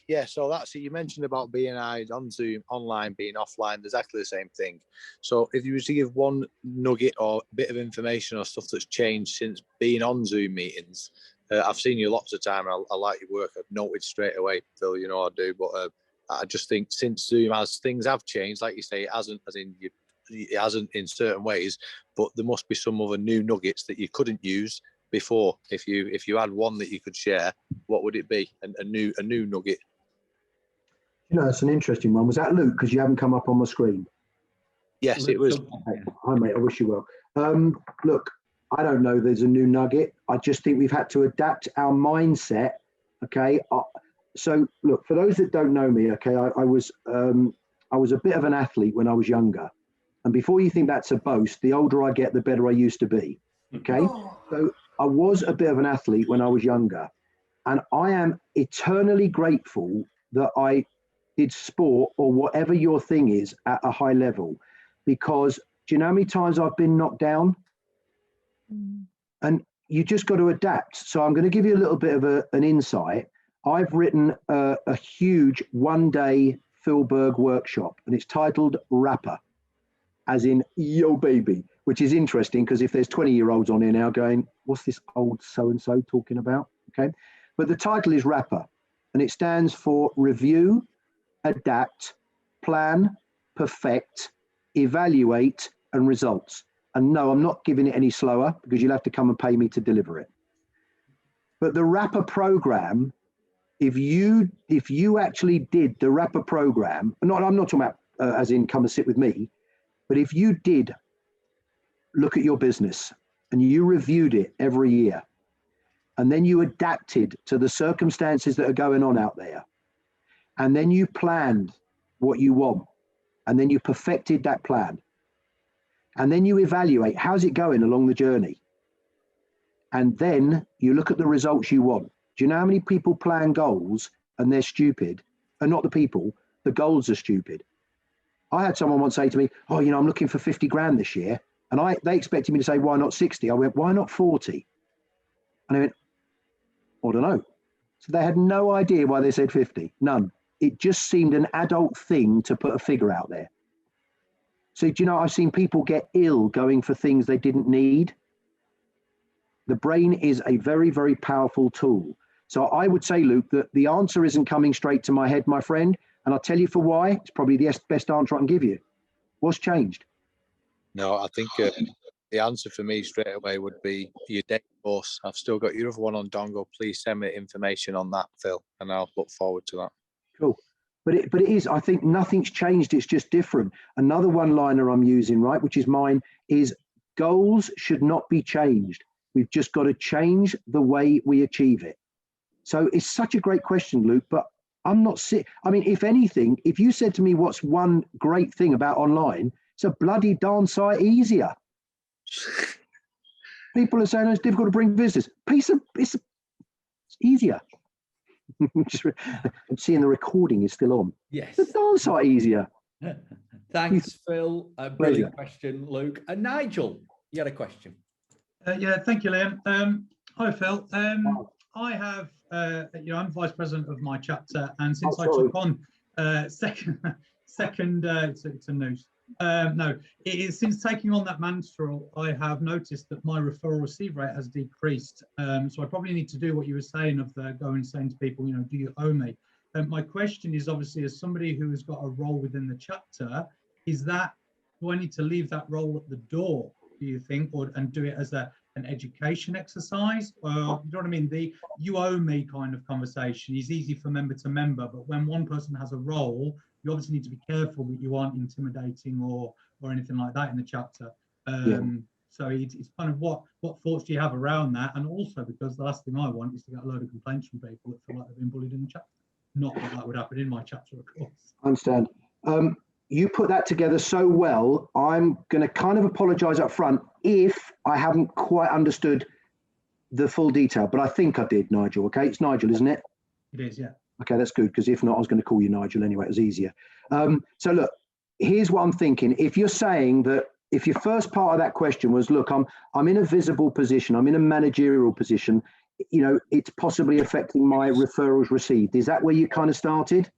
Yeah, so that's it. You mentioned about being eyes on Zoom, online, being offline, exactly the same thing. So if you were to give one nugget or bit of information or stuff that's changed since being on Zoom meetings, I've seen you lots of time. I like your work. I've noted straight away, Phil, you know I do. But I just think since Zoom, as things have changed, like you say, it hasn't, it hasn't in certain ways, but there must be some other new nuggets that you couldn't use before. If you had one that you could share, what would it be? A new nugget. You know, that's an interesting one. Was that Luke? Because you haven't come up on my screen. Yes, it was. Hi, mate. I wish you well. Look, I don't know. There's a new nugget. I just think we've had to adapt our mindset. Okay. So look, for those that don't know me, okay, I was a bit of an athlete when I was younger. And before you think that's a boast, the older I get, the better I used to be. Okay. So I was a bit of an athlete when I was younger. And I am eternally grateful that I did sport or whatever your thing is at a high level. Because do you know how many times I've been knocked down? And you just got to adapt. So I'm going to give you a little bit of an insight. I've written a huge one-day Phil Berg workshop, and it's titled Rapper, as in yo baby, which is interesting because if there's 20-year-olds on here now going, what's this old so-and-so talking about? Okay. But the title is Rapper, and it stands for review, adapt, plan, perfect, evaluate, and results. And no, I'm not giving it any slower because you'll have to come and pay me to deliver it. But the Rapper program, if you actually did the Rapper program, I'm not talking about as in come and sit with me, but if you did look at your business and you reviewed it every year, and then you adapted to the circumstances that are going on out there, and then you planned what you want, and then you perfected that plan, and then you evaluate how's it going along the journey, and then you look at the results you want. Do you know how many people plan goals and they're stupid? And not the people, the goals are stupid. I had someone once say to me, oh, I'm looking for 50 grand this year. And they expected me to say, why not 60? I went, why not 40? And I went, I don't know. So they had no idea why they said 50, none. It just seemed an adult thing to put a figure out there. So, do you know, I've seen people get ill going for things they didn't need. The brain is a very, very powerful tool. So I would say, Luke, that the answer isn't coming straight to my head, my friend. And I'll tell you for why. It's probably the best answer I can give you. What's changed? No, I think the answer for me straight away would be your date course. I've still got your other one on Dongle. Please send me information on that, Phil, and I'll look forward to that. Cool. But it is, I think nothing's changed. It's just different. Another one-liner I'm using, right, which is mine, is goals should not be changed. We've just got to change the way we achieve it. So it's such a great question, Luke, but I'm not sick. I mean, if anything, if you said to me, what's one great thing about online, it's a bloody darn sight easier. People are saying it's difficult to bring visitors. It's easier. I'm seeing the recording is still on. Yes. It's a darn sight easier. Thanks, Phil. A brilliant question, Luke. And Nigel, you had a question. Yeah, thank you, Liam. Hi, Phil. I have, I'm vice president of my chapter, and since I took on second, it's a news. No, it is since taking on that mantle, I have noticed that my referral receive rate has decreased. So I probably need to do what you were saying of going saying to people, do you owe me? My question is obviously, as somebody who has got a role within the chapter, do I need to leave that role at the door, do you think, and do it as an education exercise? You know what I mean? The you owe me kind of conversation is easy for member to member, but when one person has a role, you obviously need to be careful that you aren't intimidating or anything like that in the chapter. So it's kind of what thoughts do you have around that? And also because the last thing I want is to get a load of complaints from people that feel like they've been bullied in the chapter. Not that would happen in my chapter, of course. I understand. You put that together so well. I'm going to kind of apologise up front if I haven't quite understood the full detail, but I think I did, Nigel. Okay, it's Nigel, isn't it? It is, yeah. Okay, that's good, because if not, I was going to call you Nigel anyway. It was easier. So look, here's what I'm thinking. If you're saying that, if your first part of that question was, look, I'm in a visible position, I'm in a managerial position, it's possibly affecting my referrals received. Is that where you kind of started?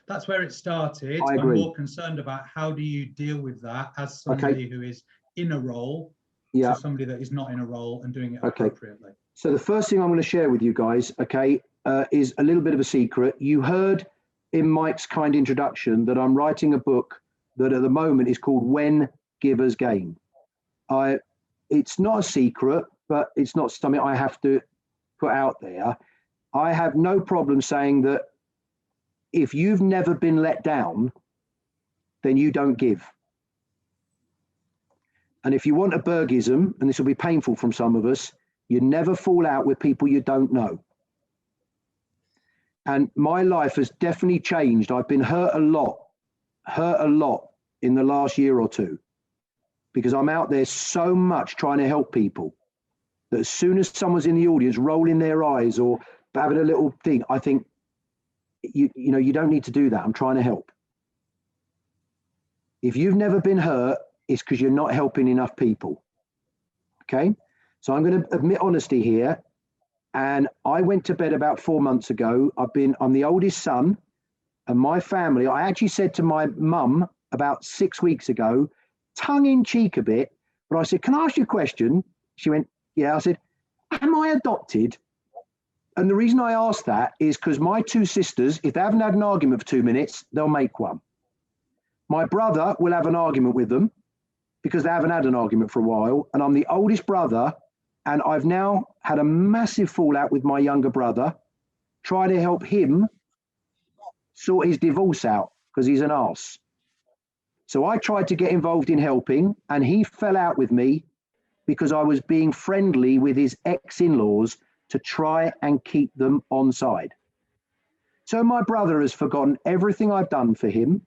That's where it started. I agree. I'm more concerned about how do you deal with that as somebody who is in a role to somebody that is not in a role and doing it appropriately. So the first thing I'm going to share with you guys, is a little bit of a secret. You heard in Mike's kind introduction that I'm writing a book that at the moment is called When Givers Gain. It's not a secret, but it's not something I have to put out there. I have no problem saying that if you've never been let down, then you don't give. And if you want a Bergism, and this will be painful from some of us, you never fall out with people you don't know. And my life has definitely changed. I've been hurt a lot in the last year or two, because I'm out there so much trying to help people that as soon as someone's in the audience rolling their eyes or having a little thing, I think, you know, you don't need to do that. I'm trying to help. If you've never been hurt, it's because you're not helping enough people. Okay. So I'm going to admit honesty here. And I went to bed about 4 months ago. I'm the oldest son, and my family, I actually said to my mum about 6 weeks ago, tongue in cheek a bit, but I said, can I ask you a question? She went, yeah. I said, am I adopted? And the reason I asked that is because my two sisters, if they haven't had an argument for 2 minutes, they'll make one. My brother will have an argument with them because they haven't had an argument for a while. And I'm the oldest brother. And I've now had a massive fallout with my younger brother, trying to help him sort his divorce out because he's an arse. So I tried to get involved in helping, and he fell out with me because I was being friendly with his ex-in-laws to try and keep them on side. So my brother has forgotten everything I've done for him,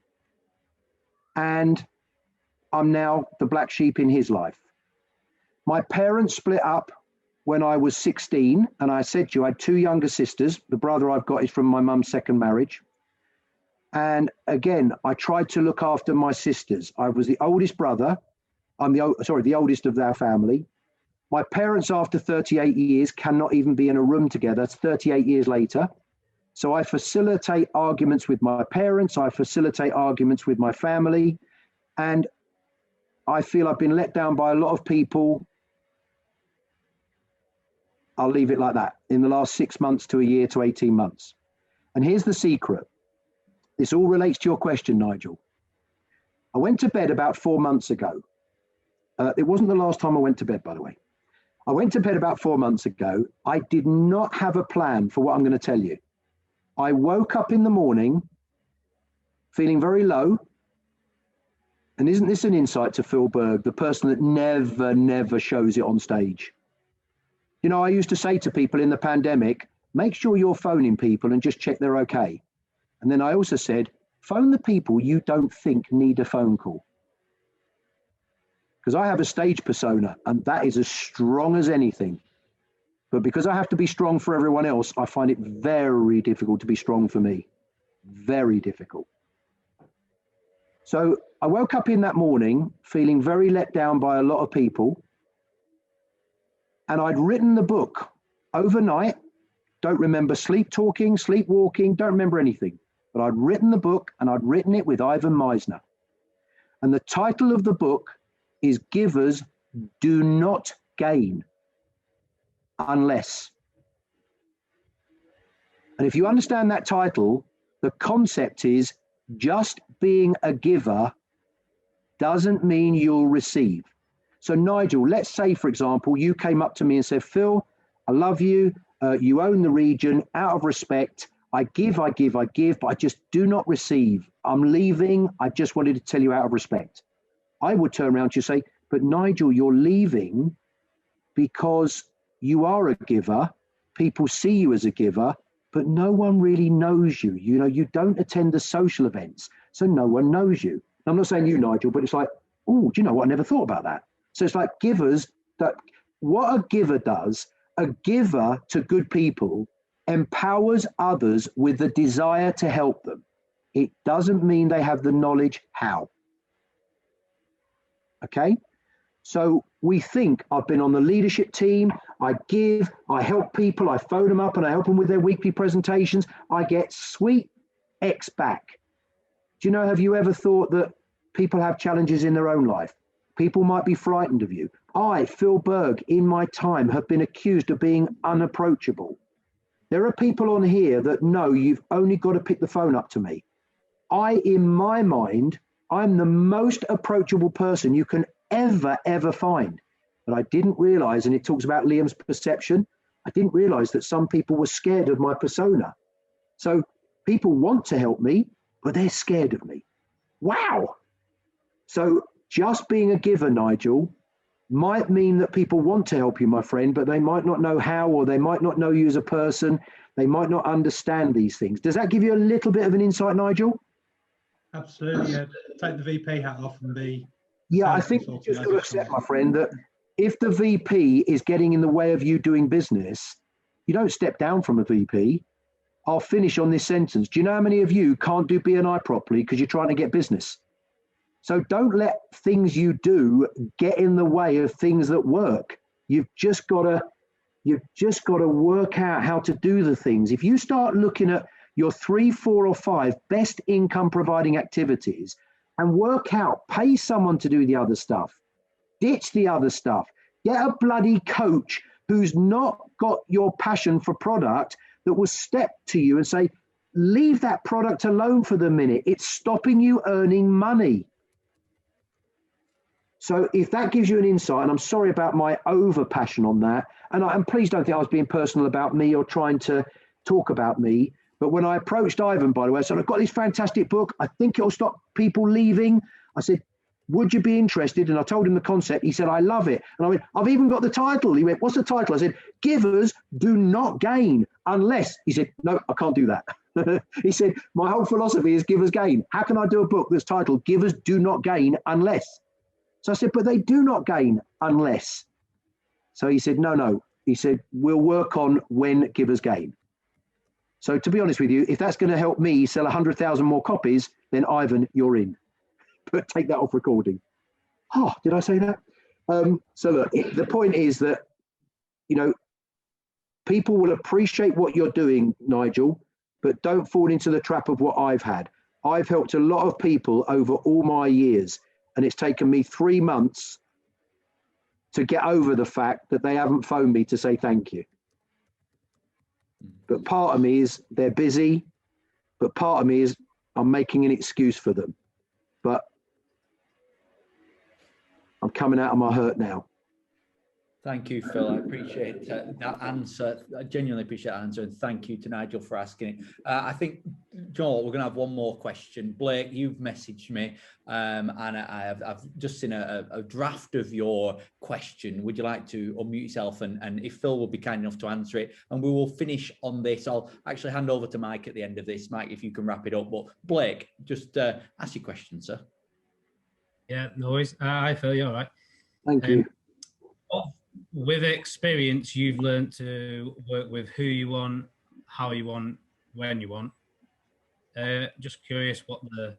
and I'm now the black sheep in his life. My parents split up when I was 16, and I said to you, I had two younger sisters. The brother I've got is from my mum's second marriage. And again, I tried to look after my sisters. I was the oldest brother. I'm the oldest of their family. My parents, after 38 years, cannot even be in a room together. It's 38 years later. So I facilitate arguments with my parents. I facilitate arguments with my family. And I feel I've been let down by a lot of people. I'll leave it like that, in the last 6 months to a year to 18 months. And here's the secret. This all relates to your question, Nigel. I went to bed about 4 months ago. It wasn't the last time I went to bed, by the way. I went to bed about 4 months ago. I did not have a plan for what I'm going to tell you. I woke up in the morning feeling very low. And isn't this an insight to Phil Berg, the person that never shows it on stage? You know, I used to say to people in the pandemic, make sure you're phoning people and just check they're okay. And then I also said, phone the people you don't think need a phone call. Because I have a stage persona, and that is as strong as anything. But because I have to be strong for everyone else, I find it very difficult to be strong for me. Very difficult. So I woke up in that morning feeling very let down by a lot of people. And I'd written the book overnight. Don't remember sleep talking, sleepwalking, don't remember anything. But I'd written the book, and I'd written it with Ivan Meisner. And the title of the book is Givers Do Not Gain Unless. And if you understand that title, the concept is just being a giver doesn't mean you'll receive. So Nigel, let's say, for example, you came up to me and said, Phil, I love you. You own the region. Out of respect, I give, but I just do not receive. I'm leaving. I just wanted to tell you out of respect. I would turn around to you and say, but Nigel, you're leaving because you are a giver. People see you as a giver, but no one really knows you. You know, you don't attend the social events, so no one knows you. I'm not saying you, Nigel, but it's like, oh, do you know what? I never thought about that. So it's like givers, that what a giver does, a giver to good people empowers others with the desire to help them. It doesn't mean they have the knowledge how. Okay? So we think I've been on the leadership team, I give, I help people, I phone them up and I help them with their weekly presentations. I get sweet X back. Do you know, have you ever thought that people have challenges in their own life? People might be frightened of you. I, Phil Berg, in my time have been accused of being unapproachable. There are people on here that know you've only got to pick the phone up to me. In my mind, I'm the most approachable person you can ever find. But I didn't realize, and it talks about Liam's perception, I didn't realize that some people were scared of my persona. So people want to help me, but they're scared of me. Wow. So just being a giver, Nigel, might mean that people want to help you, my friend, but they might not know how, or they might not know you as a person. They might not understand these things. Does that give you a little bit of an insight, Nigel? Absolutely. Yeah. Take the VP hat off and be. Yeah, I think you just got to accept, my friend, that if the VP is getting in the way of you doing business, you don't step down from a VP. I'll finish on this sentence. Do you know how many of you can't do B&I properly because you're trying to get business? So don't let things you do get in the way of things that work. You've just got to work out how to do the things. If you start looking at your 3, 4, or 5 best income providing activities and work out, pay someone to do the other stuff, ditch the other stuff, get a bloody coach who's not got your passion for product that will step to you and say, leave that product alone for the minute. It's stopping you earning money. So if that gives you an insight, and I'm sorry about my over passion on that, and please don't think I was being personal about me or trying to talk about me, but when I approached Ivan, by the way, I said, I've got this fantastic book. I think it'll stop people leaving. I said, would you be interested? And I told him the concept. He said, I love it. And I went, I've even got the title. He went, what's the title? I said, Givers Do Not Gain Unless. He said, no, I can't do that. He said, my whole philosophy is givers gain. How can I do a book that's titled Givers Do Not Gain Unless? So I said, but they do not gain unless. So he said, no. He said, we'll work on when givers gain. So to be honest with you, if that's going to help me sell 100,000 more copies, then Ivan, you're in. But take that off recording. Oh, did I say that? So look, the point is that, people will appreciate what you're doing, Nigel, but don't fall into the trap of what I've had. I've helped a lot of people over all my years, and it's taken me 3 months to get over the fact that they haven't phoned me to say thank you. But part of me is they're busy, but part of me is I'm making an excuse for them. But I'm coming out of my hurt now. Thank you, Phil. I appreciate that answer. I genuinely appreciate that answer. And thank you to Nigel for asking it. I think, Joel, we're going to have one more question. Blake, you've messaged me and I've just seen a draft of your question. Would you like to unmute yourself? And if Phil will be kind enough to answer it, and we will finish on this. I'll actually hand over to Mike at the end of this. Mike, if you can wrap it up. But Blake, just ask your question, sir. Yeah, no worries. Hi, Phil. You all right? Thank you. With experience, you've learned to work with who you want, how you want, when you want. Just curious what the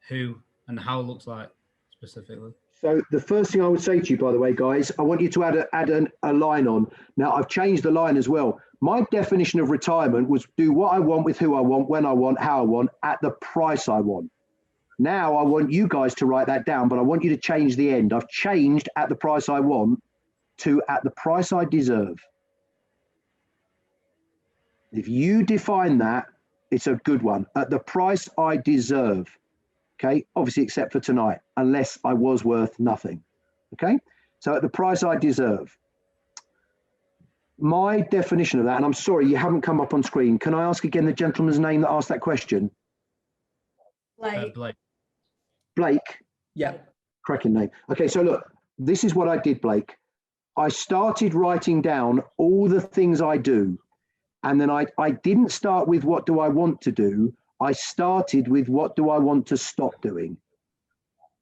who and how looks like specifically. So the first thing I would say to you, by the way, guys, I want you to add a line on. Now, I've changed the line as well. My definition of retirement was do what I want with who I want, when I want, how I want, at the price I want. Now I want you guys to write that down, but I want you to change the end. I've changed at the price I want to at the price I deserve. If you define that, it's a good one. At the price I deserve. Okay, obviously except for tonight, unless I was worth nothing. Okay, so at the price I deserve. My definition of that, and I'm sorry, you haven't come up on screen. Can I ask again the gentleman's name that asked that question? Blake. Blake? Yeah. Cracking name. Okay, so look, this is what I did, Blake. I started writing down all the things I do. And then I didn't start with what do I want to do. I started with what do I want to stop doing.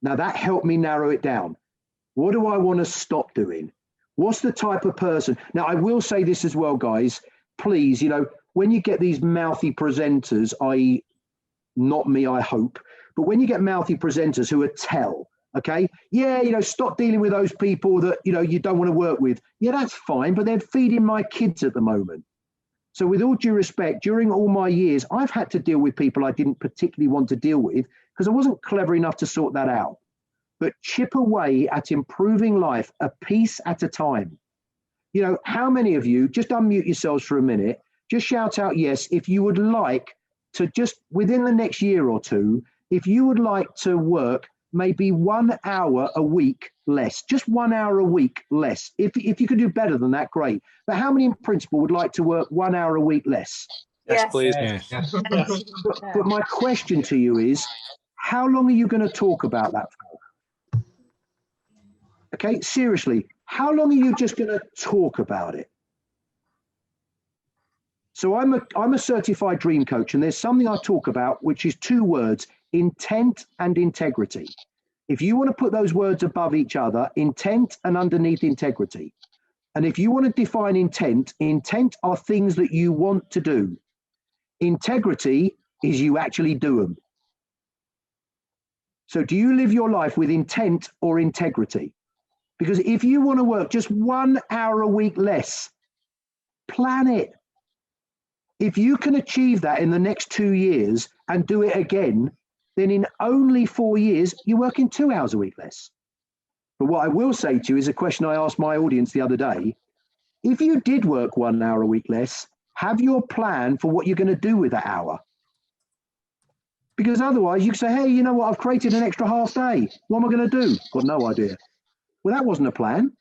Now that helped me narrow it down. What do I want to stop doing? What's the type of person? Now I will say this as well, guys, please, when you get these mouthy presenters, i.e. not me, I hope, but when you get mouthy presenters who are okay, yeah, stop dealing with those people that, you don't want to work with. Yeah, that's fine, but they're feeding my kids at the moment. So with all due respect, during all my years, I've had to deal with people I didn't particularly want to deal with because I wasn't clever enough to sort that out. But chip away at improving life a piece at a time. How many of you, just unmute yourselves for a minute, just shout out yes, if you would like to just within the next year or two, if you would like to work maybe 1 hour a week less, just 1 hour a week less. If you could do better than that, great. But how many in principle would like to work 1 hour a week less? Yes, please. Yes. But my question to you is, how long are you going to talk about that for? Okay, seriously, how long are you just going to talk about it? So I'm a certified dream coach, and there's something I talk about, which is 2 words: intent and integrity. If you want to put those words above each other, intent and underneath integrity. And if you want to define intent, intent are things that you want to do. Integrity is you actually do them. So do you live your life with intent or integrity? Because if you want to work just 1 hour a week less, plan it. If you can achieve that in the next 2 years and do it again, then in only 4 years, you're working 2 hours a week less. But what I will say to you is a question I asked my audience the other day. If you did work 1 hour a week less, have your plan for what you're going to do with that hour. Because otherwise you can say, hey, you know what? I've created an extra half day. What am I going to do? Got no idea. Well, that wasn't a plan.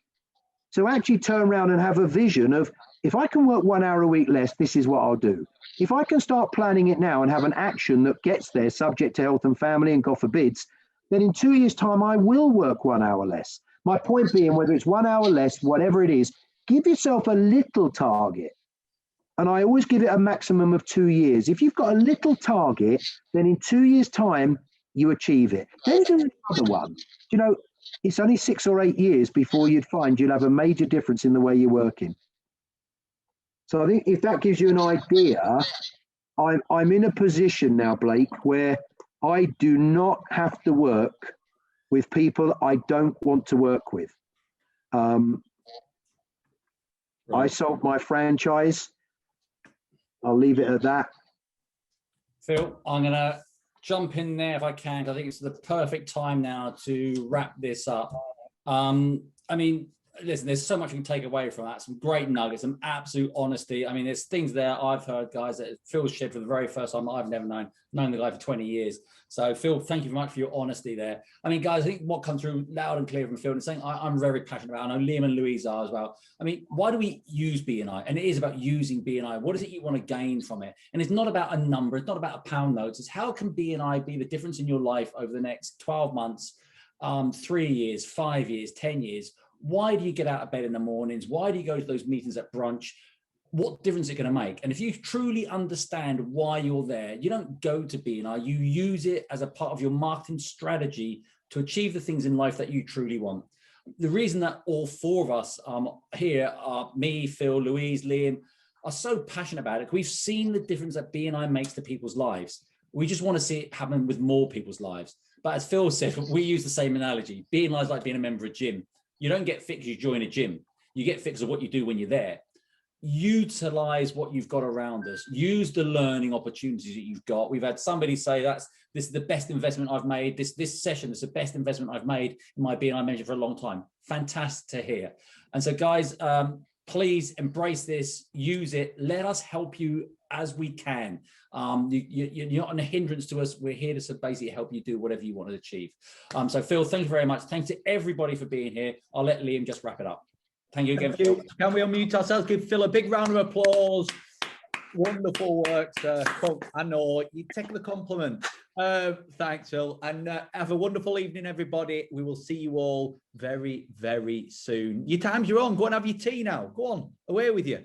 So actually turn around and have a vision of, if I can work 1 hour a week less, this is what I'll do. If I can start planning it now and have an action that gets there subject to health and family and God forbids, then in 2 years' time, I will work 1 hour less. My point being, whether it's 1 hour less, whatever it is, give yourself a little target. And I always give it a maximum of 2 years. If you've got a little target, then in 2 years' time, you achieve it. Then do another one. You know, it's only 6 or 8 years before you'd find you'll have a major difference in the way you're working. So I think if that gives you an idea, I'm in a position now, Blake, where I do not have to work with people I don't want to work with. I sold my franchise. I'll leave it at that. Phil, I'm going to jump in there if I can, because I think it's the perfect time now to wrap this up. I mean, listen, there's so much you can take away from that. Some great nuggets, some absolute honesty. I mean, there's things there I've heard, guys, that Phil shared for the very first time I've never known the guy for 20 years. So, Phil, thank you very much for your honesty there. I mean, guys, I think what comes through loud and clear from Phil, and something I'm very passionate about, I know Liam and Louise are as well. I mean, why do we use BNI? And it is about using BNI. What is it you want to gain from it? And it's not about a number. It's not about a pound notes. It's how can BNI be the difference in your life over the next 12 months, 3 years, 5 years, 10 years? Why do you get out of bed in the mornings? Why do you go to those meetings at brunch? What difference is it going to make? And if you truly understand why you're there, you don't go to BNI, you use it as a part of your marketing strategy to achieve the things in life that you truly want. The reason that all 4 of us here, me, Phil, Louise, Liam, are so passionate about it, we've seen the difference that BNI makes to people's lives. We just want to see it happen with more people's lives. But as Phil said, we use the same analogy. BNI is like being a member of a gym. You don't get fit because you join a gym. You get fit because of what you do when you're there. Utilize what you've got around us. Use the learning opportunities that you've got. We've had somebody say this is the best investment I've made. This session is the best investment I've made in my BNI mentor for a long time. Fantastic to hear. And so, guys, please embrace this. Use it. Let us help you as we can. You're not a hindrance to us. We're here to basically help you do whatever you want to achieve. So, Phil, thank you very much. Thanks to everybody for being here. I'll let Liam just wrap it up. Thank you again. Thank you. Can we unmute ourselves? Give Phil a big round of applause. Wonderful work, sir. I know you take the compliment. Thanks, Phil. And have a wonderful evening, everybody. We will see you all very, very soon. Your time's your own. Go and have your tea now. Go on. Away with you.